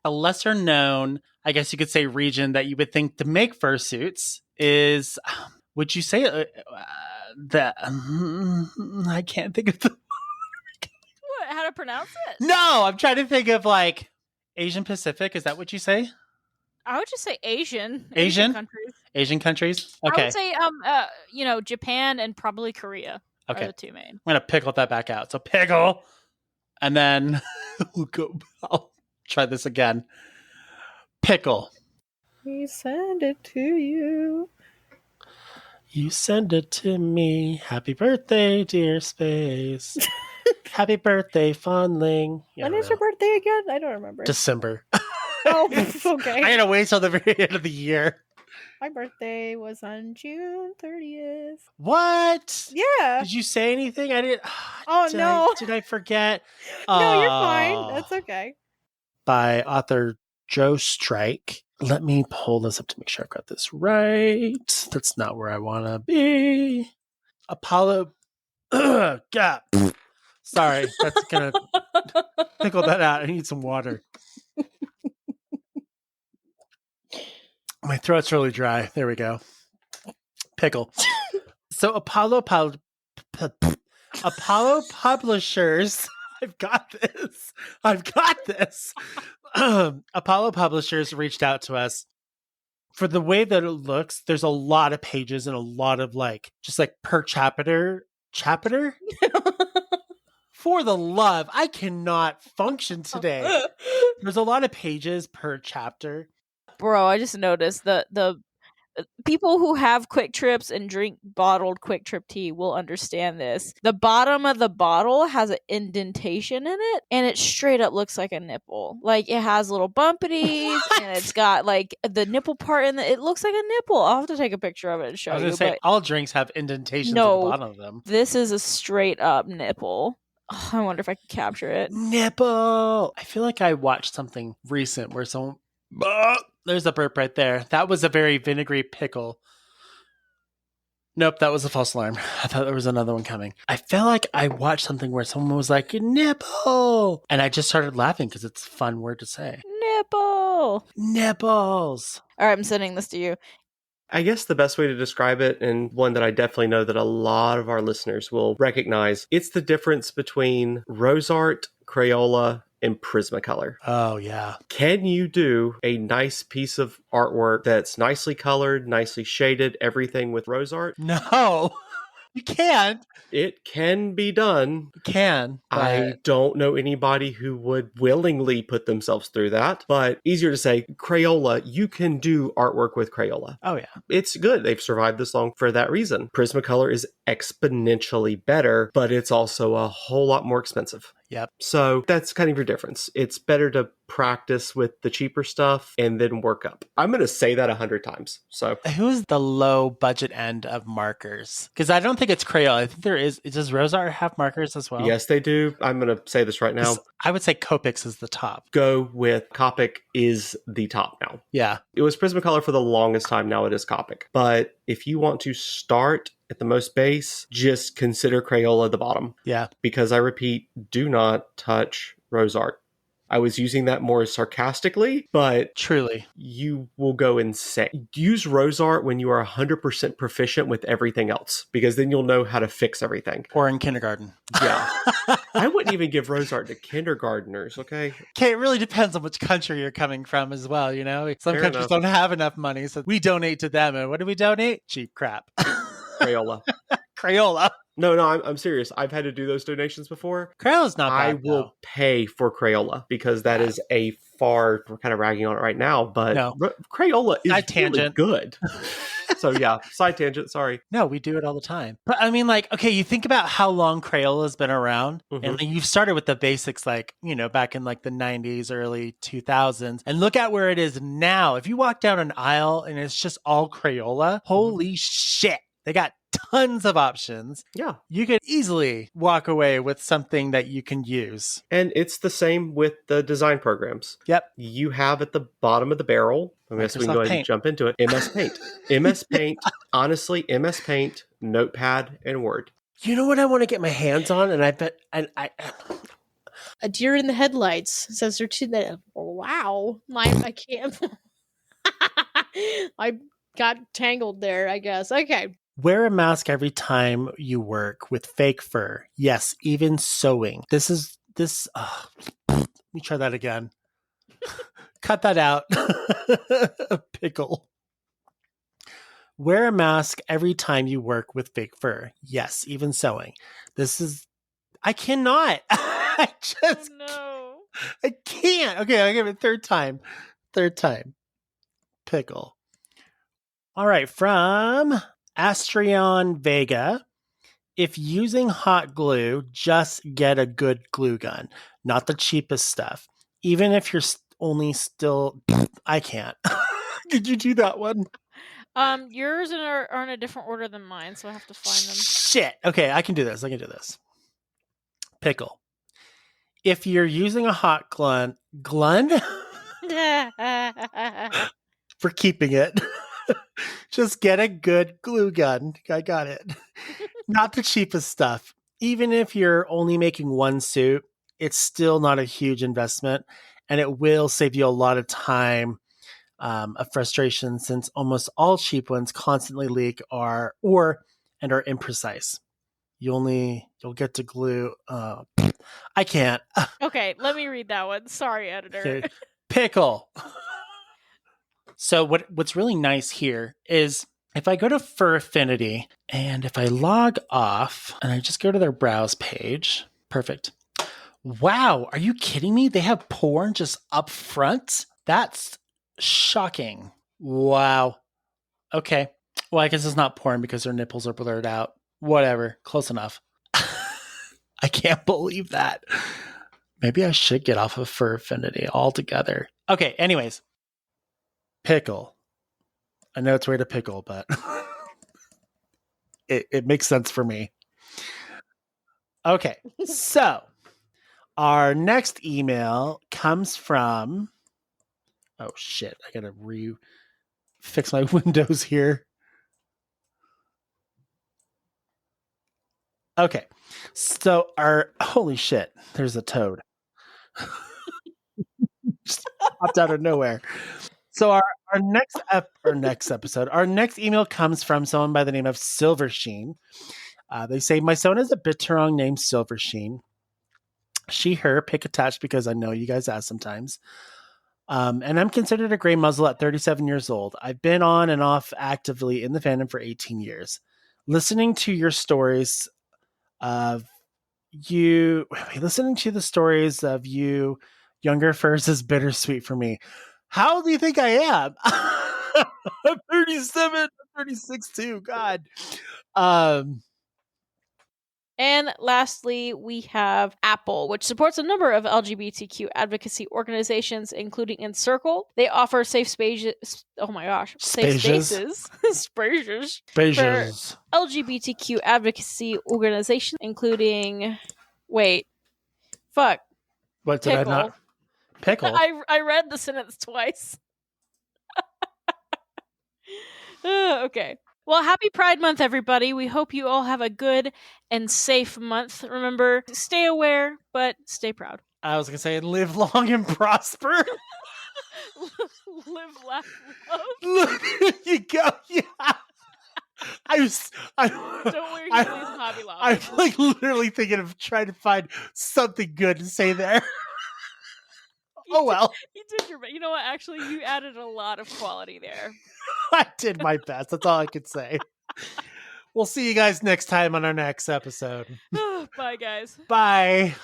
a lesser known, I guess you could say, region that you would think to make fursuits is, would you say that? I can't think of the. What? How to pronounce it? No, I'm trying to think of like Asian Pacific. Is that what you say? I would just say Asian countries. Asian countries. Okay. I would say Japan and probably Korea. Okay. Are the two main. I'm gonna pickle that back out. So pickle, and then I'll try this again. Pickle. We send it to you. You send it to me. Happy birthday, dear space. Happy birthday, fondling. When is your birthday again? I don't remember. December. Oh, okay. I gotta wait till the very end of the year. My birthday was on June 30th. What? Yeah. Did you say anything? I didn't. No. Did I forget? No, you're fine. That's okay. By author Joe Strike. Let me pull this up to make sure I've got this right. That's not where I want to be. Apollo. God. Sorry. That's going to pickle that out. I need some water. My throat's really dry. There we go. Pickle. So Apollo Publishers. I've got this. Apollo Publishers reached out to us. For the way that it looks, there's a lot of pages and a lot of just per chapter. For the love, I cannot function today. There's a lot of pages per chapter. Bro, I just noticed the people who have Quick Trips and drink bottled Quick Trip tea will understand this. The bottom of the bottle has an indentation in it, and it straight up looks like a nipple. Like, it has little bumpities, and it's got the nipple part in it. It looks like a nipple. I'll have to take a picture of it and show you. I was going to say, all drinks have indentations at the bottom of them. This is a straight up nipple. Oh, I wonder if I can capture it. Nipple! I feel like I watched something recent where someone... There's a burp right there. That was a very vinegary pickle. Nope, that was a false alarm. I thought there was another one coming. I feel like I watched something where someone was like, nipple! And I just started laughing because it's a fun word to say. Nipple! Nipples! All right, I'm sending this to you. I guess the best way to describe it, and one that I definitely know that a lot of our listeners will recognize, it's the difference between rose art, Crayola, in Prismacolor. Oh, yeah. Can you do a nice piece of artwork that's nicely colored, nicely shaded, everything with rose art? No, you can't. It can be done. You can. I don't know anybody who would willingly put themselves through that, but easier to say, Crayola, you can do artwork with Crayola. Oh, yeah. It's good. They've survived this long for that reason. Prismacolor is exponentially better, but it's also a whole lot more expensive. Yep. So that's kind of your difference. It's better to practice with the cheaper stuff and then work up. I'm going to say that 100 times. So who's the low budget end of markers? Because I don't think it's Crayola. I think there is. Does Rose Art have markers as well? Yes, they do. I'm going to say this right now. I would say Copics is the top. Go with Copic is the top now. Yeah. It was Prismacolor for the longest time. Now it is Copic. But if you want to start at the most base, just consider Crayola the bottom. Yeah. Because I repeat, do not touch Rose Art. I was using that more sarcastically, but truly, you will go insane. Use Rose Art when you are 100% proficient with everything else, because then you'll know how to fix everything. Or in kindergarten. Yeah. I wouldn't even give Rose Art to kindergartners, okay? Okay, it really depends on which country you're coming from as well, you know? Some Fair countries enough. don't have enough money, so we donate to them. And what do we donate? Cheap crap. Crayola. Crayola. No, I'm serious. I've had to do those donations before. Crayola's not bad, I will pay for Crayola because that is a far, we're kind of ragging on it right now, but No. Crayola is Side tangent. really good. So yeah, side tangent, sorry. No, we do it all the time. But I mean, like, okay, you think about how long Crayola's been around, and you've started with the basics, like, you know, back in like the 90s, early 2000s, and look at where it is now. If you walk down an aisle and it's just all Crayola, holy shit. They got tons of options. Yeah. You could easily walk away with something that you can use. And it's the same with the design programs. Yep. You have at the bottom of the barrel, I guess we can go ahead and jump into it, MS Paint. MS Paint, honestly, MS Paint, Notepad, and Word. You know what I want to get my hands on? And I bet... A deer in the headlights says they're too... Wow. I can't... I got tangled there, I guess. Okay. Wear a mask every time you work with fake fur. Yes, even sewing. Let me try that again. Cut that out. Pickle. Wear a mask every time you work with fake fur. Yes, even sewing. I cannot. I can't. Okay, I'll give it third time. Pickle. All right, from Astrion Vega. If using hot glue, just get a good glue gun, not the cheapest stuff. Even if you're I can't. Did you do that one? Yours are in a different order than mine, so I have to find them. Shit. Okay, I can do this. Pickle. If you're using a hot glun for keeping it. Just get a good glue gun. I got it. Not the cheapest stuff. Even if you're only making one suit, it's still not a huge investment, and it will save you a lot of time of frustration, since almost all cheap ones constantly leak and are imprecise. You'll get to glue. I can't. Okay, let me read that one. Sorry, editor. Okay. Pickle. So what's really nice here is if I go to Fur Affinity and if I log off and I just go to their browse page, perfect. Wow, are you kidding me? They have porn just up front? That's shocking. Wow. Okay. Well, I guess it's not porn because their nipples are blurred out. Whatever. Close enough. I can't believe that. Maybe I should get off of Fur Affinity altogether. Okay, anyways. Pickle. I know it's weird to pickle, but it makes sense for me. Okay, so our next email comes from... Oh, shit. I gotta fix my windows here. Okay, so holy shit, there's a toad. Just popped out of nowhere. So our next episode, our next email comes from someone by the name of Silversheen. They say, my son is a Bitterong named Silversheen. she, her, pick attached because I know you guys ask sometimes. And I'm considered a gray muzzle at 37 years old. I've been on and off actively in the fandom for 18 years. Listening to your stories of listening to the stories of you younger first is bittersweet for me. How do you think I am? I'm 37, I'm 36 too. God. And lastly, we have Apple, which supports a number of LGBTQ advocacy organizations, including Encircle. They offer safe spaces. Oh my gosh, safe spaces, spaces for LGBTQ advocacy organizations, including. Wait, fuck. What did I not? Pickle. I read the sentence twice. Okay. Well, happy Pride Month, everybody. We hope you all have a good and safe month. Remember, stay aware, but stay proud. I was going to say, live long and prosper. Live, laugh, love. Look, you go. Yeah. Don't wear Heelys and Hobby Lobby. I'm like literally thinking of trying to find something good to say there. Well. You did your best. You know what? Actually, you added a lot of quality there. I did my best. That's all I could say. We'll see you guys next time on our next episode. Bye, guys. Bye.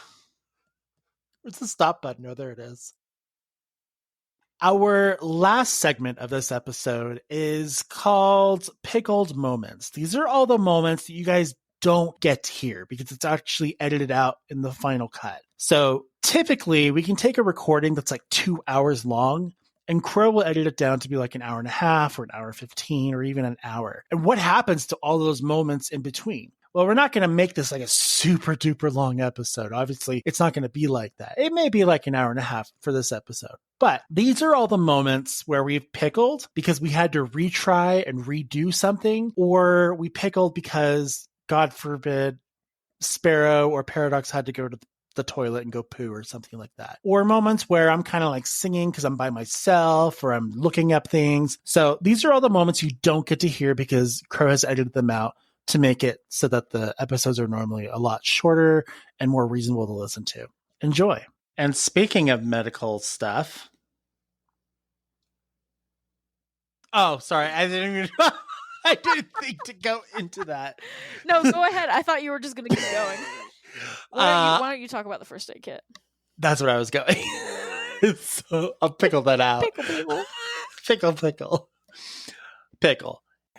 Where's the stop button? Oh, there it is. Our last segment of this episode is called Pickled Moments. These are all the moments that you guys don't get to hear because it's actually edited out in the final cut. So typically we can take a recording that's like 2 hours long and Crow will edit it down to be like an hour and a half or an hour 15 or even an hour. And what happens to all those moments in between? Well, we're not going to make this like a super duper long episode. Obviously, it's not going to be like that. It may be like an hour and a half for this episode. But these are all the moments where we've pickled because we had to retry and redo something, or we pickled because, God forbid, Sparrow or Paradox had to go to the toilet and go poo or something like that. Or moments where I'm kind of like singing because I'm by myself or I'm looking up things. So these are all the moments you don't get to hear because Crow has edited them out to make it so that the episodes are normally a lot shorter and more reasonable to listen to. Enjoy. And speaking of medical stuff. Oh, sorry. I didn't think to go into that. No, go ahead. I thought you were just going to keep going. Why don't you talk about the first aid kit? That's what I was going. So I'll pickle that out. Pickle.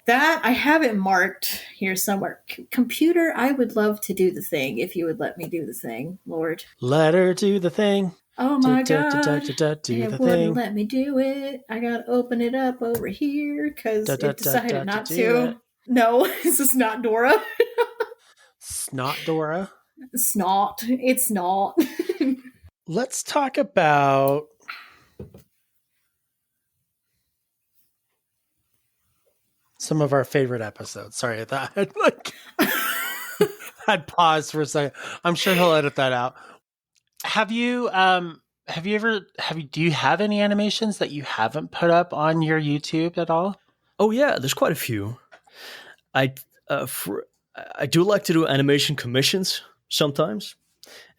That I have it marked here somewhere. Computer, I would love to do the thing if you would let me do the thing, Lord. Let her do the thing. Oh my God. It wouldn't let me do it. I gotta open it up over here because it decided not to. No, this is not Dora. Snot Dora? Snot. It's not. Let's talk about some of our favorite episodes. Sorry, I thought I'd pause for a second. I'm sure he'll edit that out. Do you have any animations that you haven't put up on your YouTube at all? Oh yeah, there's quite a few. I do like to do animation commissions sometimes,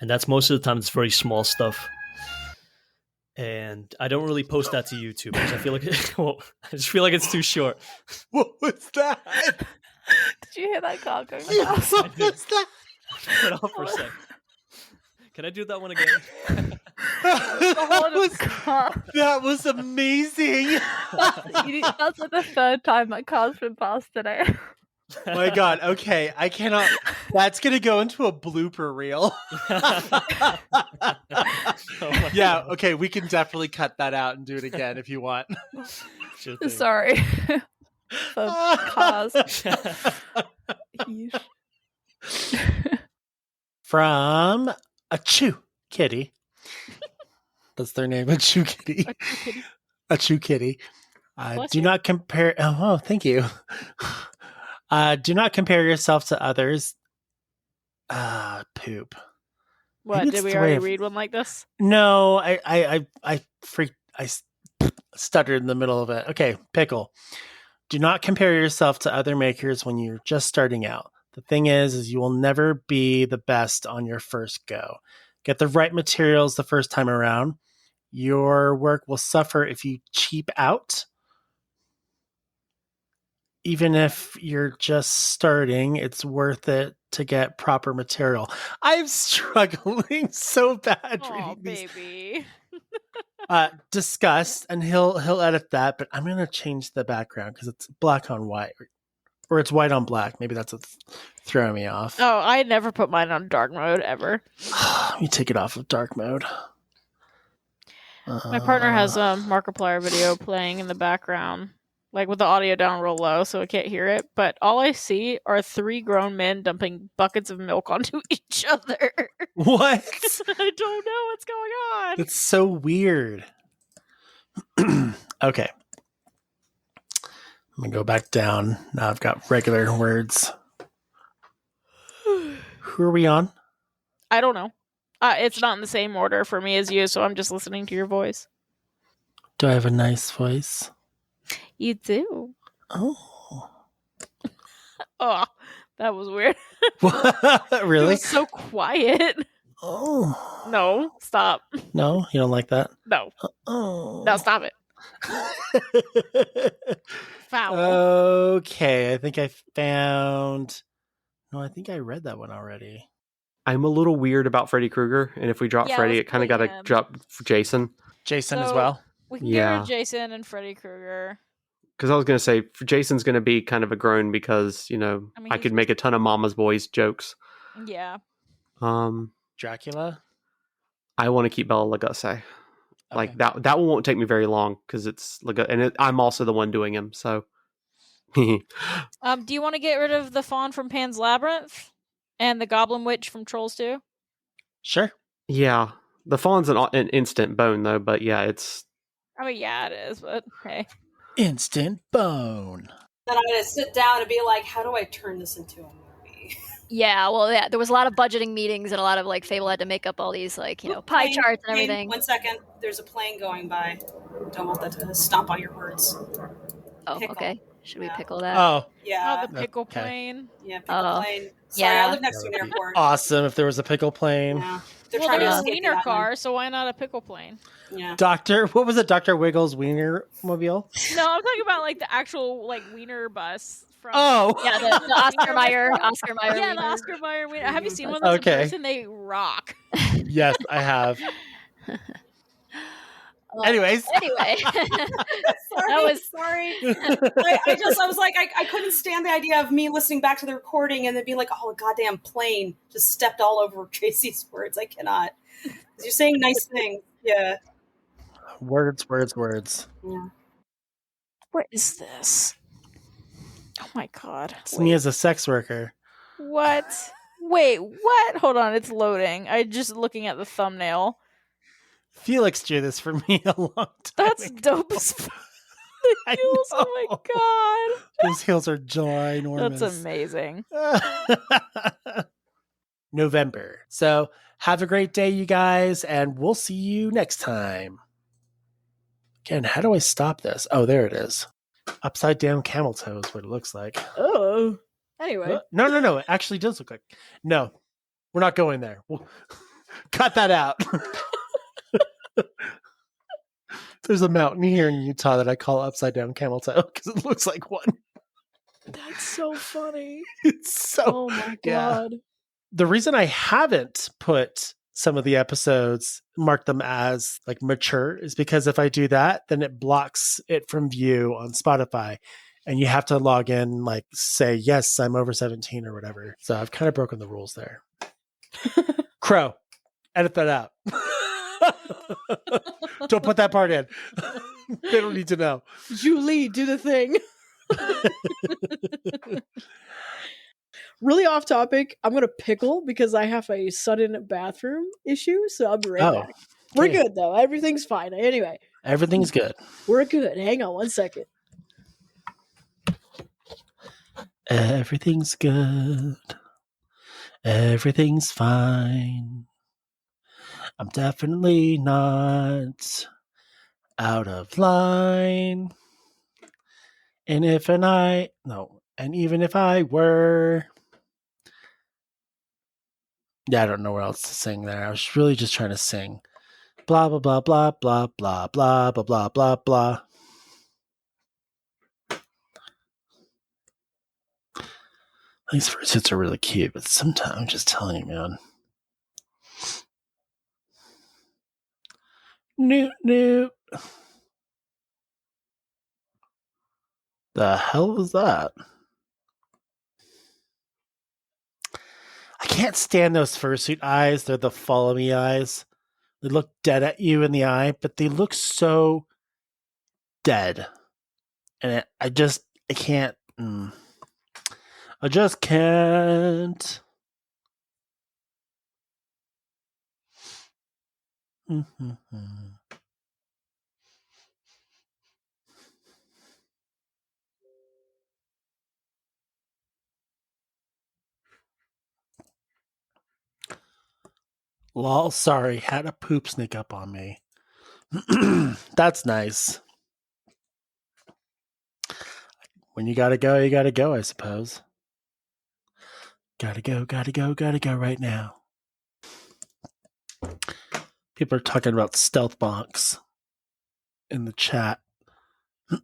and that's most of the time it's very small stuff. And I don't really post that to YouTube because I feel like I just feel like it's too short. What was that? Did you hear that car going? What was that? Put off for a sec. Can I do that one again? That was amazing. That's like the third time my car's been passed today. Oh my God. Okay. I cannot. That's going to go into a blooper reel. Yeah. Okay. We can definitely cut that out and do it again if you want. Sure Sorry. For cars. From a Chew Kitty. That's their name. A Chew Kitty. A Chew Kitty. Do not compare. Oh, thank you. Do not compare yourself to others. Poop. What, did we already read one like this? No, I stuttered in the middle of it. Okay, Pickle. Do not compare yourself to other makers when you're just starting out. The thing is you will never be the best on your first go. get the right materials the first time around. Your work will suffer if you cheap out. Even if you're just starting, it's worth it to get proper material. I'm struggling so bad reading these. Baby. Disgust, and he'll edit that, but I'm gonna change the background because it's black on white, or it's white on black. Maybe that's what's throwing me off. Oh, I never put mine on dark mode ever. Let me take it off of dark mode. My partner has a Markiplier video playing in the background, like with the audio down real low so I can't hear it, but all I see are 3 grown men dumping buckets of milk onto each other. What? I don't know what's going on. It's so weird. Okay. I'm gonna go back down. Now I've got regular words. Who are we on? I don't know. It's not in the same order for me as you, so I'm just listening to your voice. Do I have a nice voice? You do. Oh. Oh, that was weird. Really? It was so quiet. Oh. No, stop. No, you don't like that? No. Oh. No, stop it. Foul. Okay, I think I found... No, I think I read that one already. I'm a little weird about Freddy Krueger, and if we drop Freddy, it kind of got to drop Jason. Jason as well? We can get rid of Jason and Freddy Krueger. Because I was going to say, Jason's going to be kind of a groan because, you know, I could make a ton of Mama's Boys jokes. Yeah. Dracula? I want to keep Bela Lugosi. Okay. Like, that one won't take me very long because it's and I'm also the one doing him, so... Do you want to get rid of the Fawn from Pan's Labyrinth and the Goblin Witch from Trolls 2? Sure. Yeah, the Fawn's an instant bone though, but yeah, it's. I mean, yeah, it is, but hey. Instant bone. Then I'm gonna sit down and be like, "How do I turn this into a movie?" Yeah, well, yeah, there was a lot of budgeting meetings and a lot of like Fable had to make up all these like pie charts and everything. 1 second, there's a plane going by. Don't want that to stomp on your words. Oh, Pickle. Okay. Should we pickle that? Oh. Yeah. Oh, the pickle plane. Yeah, pickle plane. Sorry, yeah. I live next to an airport. Awesome if there was a pickle plane. Yeah. There's a wiener car, so why not a pickle plane? Yeah. What was it? Dr. Wiggles Wiener Mobile? No, I'm talking about like the actual like wiener bus. From Yeah, the Oscar Mayer. Yeah, wiener. the Oscar Mayer wiener. Have you seen one of those in person? They rock. Yes, I have. Anyways. Anyway. Sorry. I was like, I couldn't stand the idea of me listening back to the recording and then being like, oh, a goddamn plane just stepped all over Tracy's words. I cannot. Because you're saying nice things. Yeah. Words. Yeah. What is this? Oh my god. It's me as a sex worker. What? Wait, what? Hold on, it's loading. I'm just looking at the thumbnail. Felix drew this for me a long time That's ago. dope as fuck. The heels, oh my god. Those heels are ginormous. That's amazing. November. So have a great day, you guys, and we'll see you next time. Again, how do I stop this? Oh, there it is. Upside down camel toe is what it looks like. Oh. Anyway. No. It actually does look like. No, we're not going there. We'll cut that out. There's a mountain here in Utah that I call upside down camel toe because it looks like one. That's so funny. It's so. Oh my god. The reason I haven't put some of the episodes, mark them as like mature, is because if I do that, then it blocks it from view on Spotify. And you have to log in, like say, yes, I'm over 17 or whatever. So I've kind of broken the rules there. Crow, edit that out. Don't put that part in. They don't need to know. Julie, do the thing. Really off topic. I'm going to pickle because I have a sudden bathroom issue. So I'll be right back. We're good though. Everything's fine. Anyway. Everything's good. We're good. Hang on 1 second. Everything's good. Everything's fine. I'm definitely not out of line. And even if I were, Yeah, I don't know what else to sing there. I was really just trying to sing. Blah, blah, blah, blah, blah, blah, blah, blah, blah, blah, blah. These fursuits are really cute, but sometimes I'm just telling you, man. Noot, noot. The hell was that? I can't stand those fursuit eyes. They're the follow me eyes. They look dead at you in the eye, but they look so dead. And I can't. I just can't. Lol, sorry, had a poop sneak up on me. That's nice. When you gotta go, I suppose. Gotta go right now. People are talking about stealth bonks in the chat.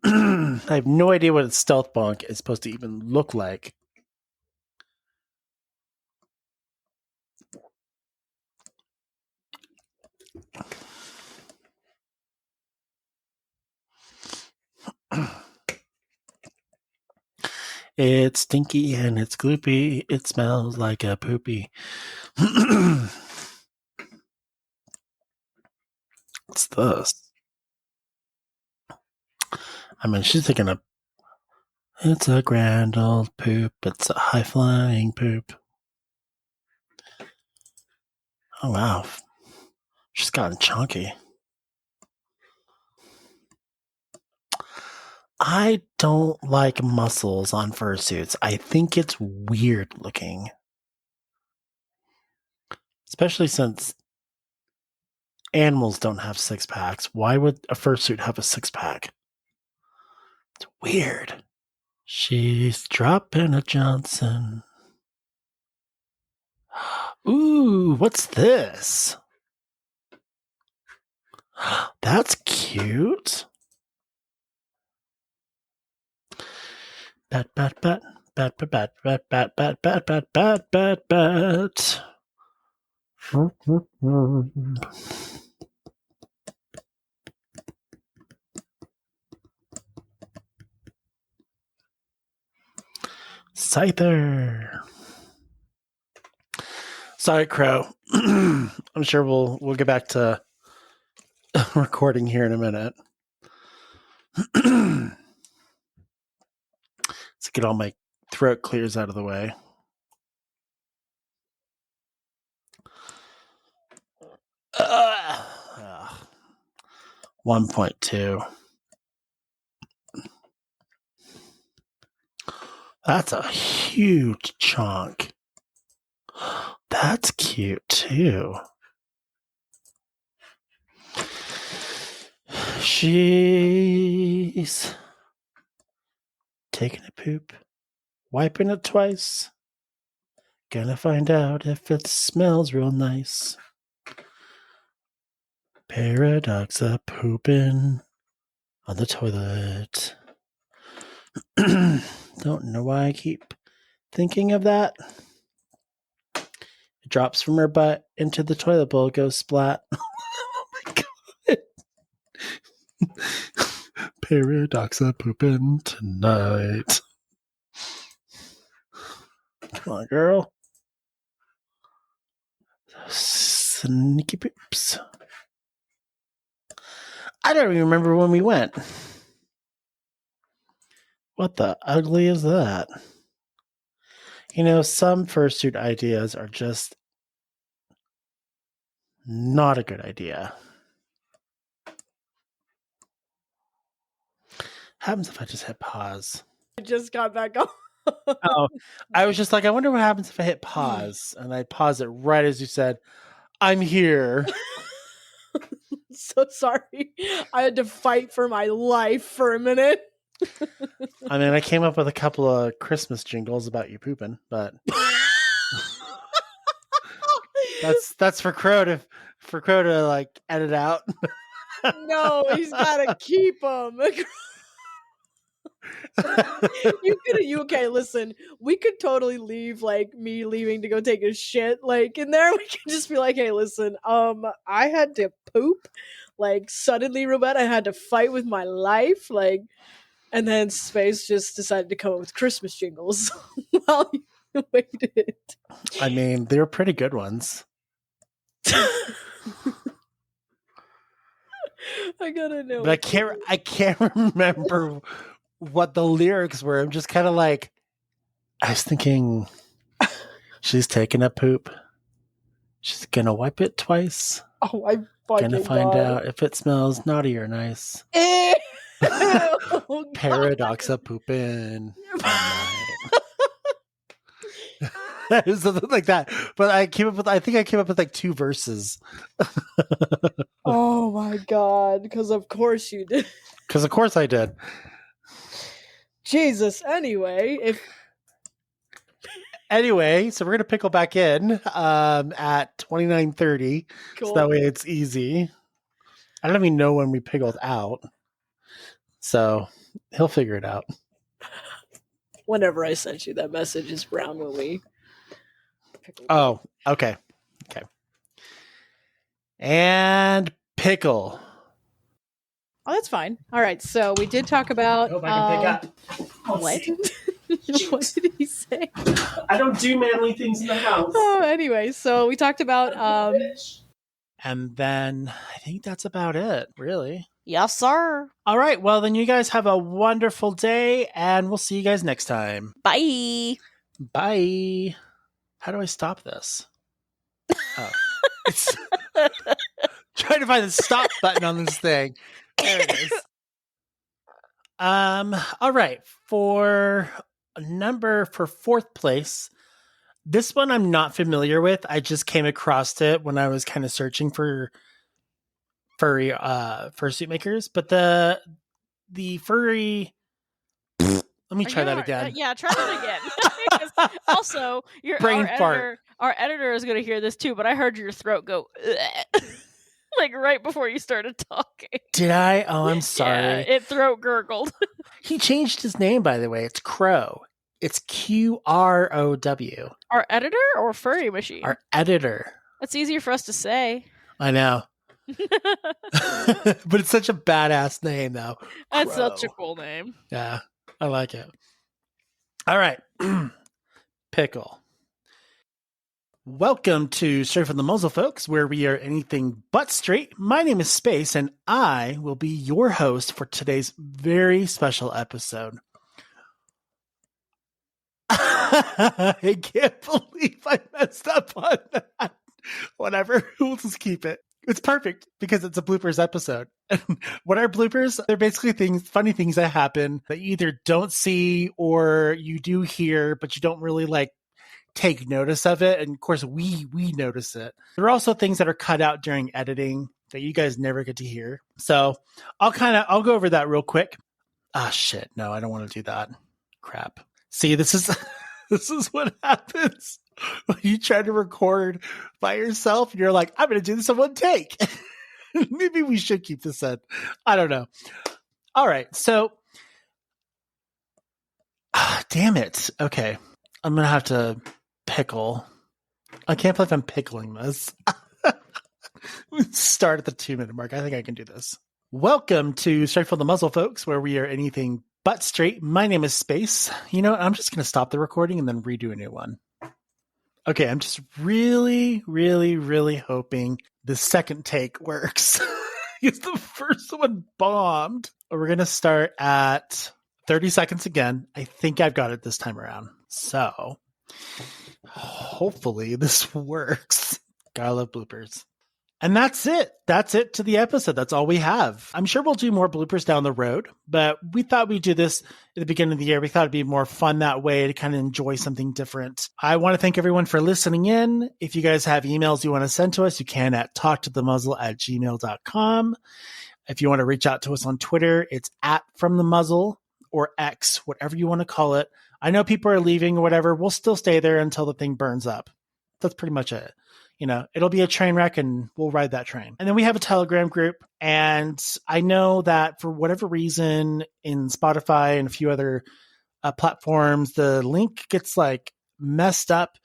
I have no idea what a stealth bonk is supposed to even look like. It's stinky and it's gloopy. It smells like a poopy. What's this? I mean, she's thinking of. It's a grand old poop. It's a high flying poop. Oh, wow. She's gotten chunky. I don't like muscles on fursuits. I think it's weird looking. Especially since animals don't have six packs. Why would a fursuit have a six pack? It's weird. She's dropping a Johnson. Ooh, what's this? That's cute. Bat. Scyther. Sorry, Crow. I'm sure we'll get back to recording here in a minute. Let's get all my throat clears out of the way. Uh, 1.2. That's a huge chunk. That's cute too. She's taking a poop, wiping it twice. Gonna find out if it smells real nice. Paradox a pooping on the toilet. Don't know why I keep thinking of that. It drops from her butt into the toilet bowl, goes splat. Oh my god. Paradox a pooping tonight. Come on, girl. Sneaky poops. I don't even remember when we went. What the ugly is that? You know, some fursuit ideas are just not a good idea. Happens if I just hit pause. I just got back on. Oh, I was just like, I wonder what happens if I hit pause. And I paused it right as you said, I'm here. So sorry. I had to fight for my life for a minute. I mean, I came up with a couple of Christmas jingles about you pooping, but That's for Crow to like edit out. No, he's gotta keep them. Okay, listen, we could totally leave like me leaving to go take a shit like in there. We could just be like, hey, listen, I had to poop like suddenly, Robette. I had to fight with my life, like, and then Space just decided to come up with Christmas jingles while you waited. I mean, they were pretty good ones. I gotta know. But I can't remember what the lyrics were. I'm just kind of like, I was thinking, she's taking a poop. She's gonna wipe it twice. Oh, I fucking gonna find out if it smells naughty or nice. Oh, Paradox of pooping. Something like that. But I think I came up with like 2 verses. Oh my god! Because of course you did. Because of course I did. Jesus. Anyway, so we're gonna pickle back in at 29:30. Cool. So that way it's easy. I don't even know when we pickled out, so he'll figure it out. Whenever I sent you that message is brown when we. Oh, okay. And pickle. Oh, that's fine. All right, so we did talk about. Hope I can pick up. What? What did he say? I don't do manly things in the house. Oh, anyway, so we talked about. And then I think that's about it, really. Yes, sir. All right, well, then you guys have a wonderful day, and we'll see you guys next time. Bye. Bye. How do I stop this? Oh. It's trying to find the stop button on this thing. There it is. All right. For a number for 4th place, this one I'm not familiar with. I just came across it when I was kind of searching for furry fursuit makers. But the furry. Let me try that again. Yeah, try that again. Also, our editor is going to hear this too, but I heard your throat go like right before you started talking. Did I? Oh, I'm sorry. Yeah, it throat gurgled. He changed his name, by the way. It's Crow. It's QROW. Our editor or furry machine? Our editor. That's easier for us to say. I know. But it's such a badass name, though. That's Crow. such a cool name. Yeah, I like it. All right. Pickle. Welcome to Straight from the Muzzle, folks, where we are anything but straight. My name is Space, and I will be your host for today's very special episode. I can't believe I messed up on that. Whatever, we'll just keep it. It's perfect because it's a bloopers episode. What are bloopers? They're basically funny things that happen that you either don't see or you do hear, but you don't really like take notice of it. And of course, we notice it. There are also things that are cut out during editing that you guys never get to hear. So I'll go over that real quick. Ah, shit. No, I don't want to do that. Crap. See, this is what happens when you try to record by yourself and you're like, I'm going to do this in one take. Maybe we should keep this in. I don't know. All right. So, damn it. Okay. I'm going to have to pickle. I can't believe I'm pickling this. Start at the 2-minute mark. I think I can do this. Welcome to Straight from the Muzzle, folks, where we are anything but straight. My name is Space. You know what? I'm just going to stop the recording and then redo a new one. Okay, I'm just really, really, really hoping the second take works. Because the first one bombed. We're going to start at 30 seconds again. I think I've got it this time around. So, hopefully this works. Gotta love bloopers. And that's it. That's it to the episode. That's all we have. I'm sure we'll do more bloopers down the road, but we thought we'd do this at the beginning of the year. We thought it'd be more fun that way to kind of enjoy something different. I want to thank everyone for listening in. If you guys have emails you want to send to us, you can at talktothemuzzle@gmail.com. If you want to reach out to us on Twitter, it's @FromTheMuzzle or X, whatever you want to call it. I know people are leaving or whatever. We'll still stay there until the thing burns up. That's pretty much it. it'll be a train wreck and we'll ride that train. And then we have a Telegram group. And I know that for whatever reason in Spotify and a few other platforms, the link gets like messed up.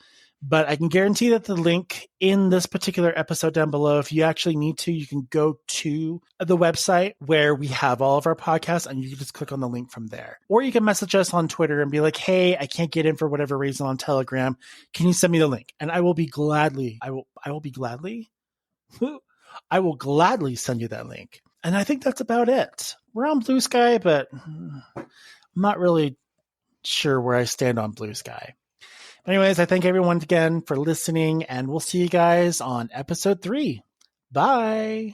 But I can guarantee that the link in this particular episode down below, if you actually need to, you can go to the website where we have all of our podcasts and you can just click on the link from there. Or you can message us on Twitter and be like, hey, I can't get in for whatever reason on Telegram. Can you send me the link? And I will gladly send you that link. And I think that's about it. We're on Blue Sky, but I'm not really sure where I stand on Blue Sky. Anyways, I thank everyone again for listening, and we'll see you guys on episode 3. Bye.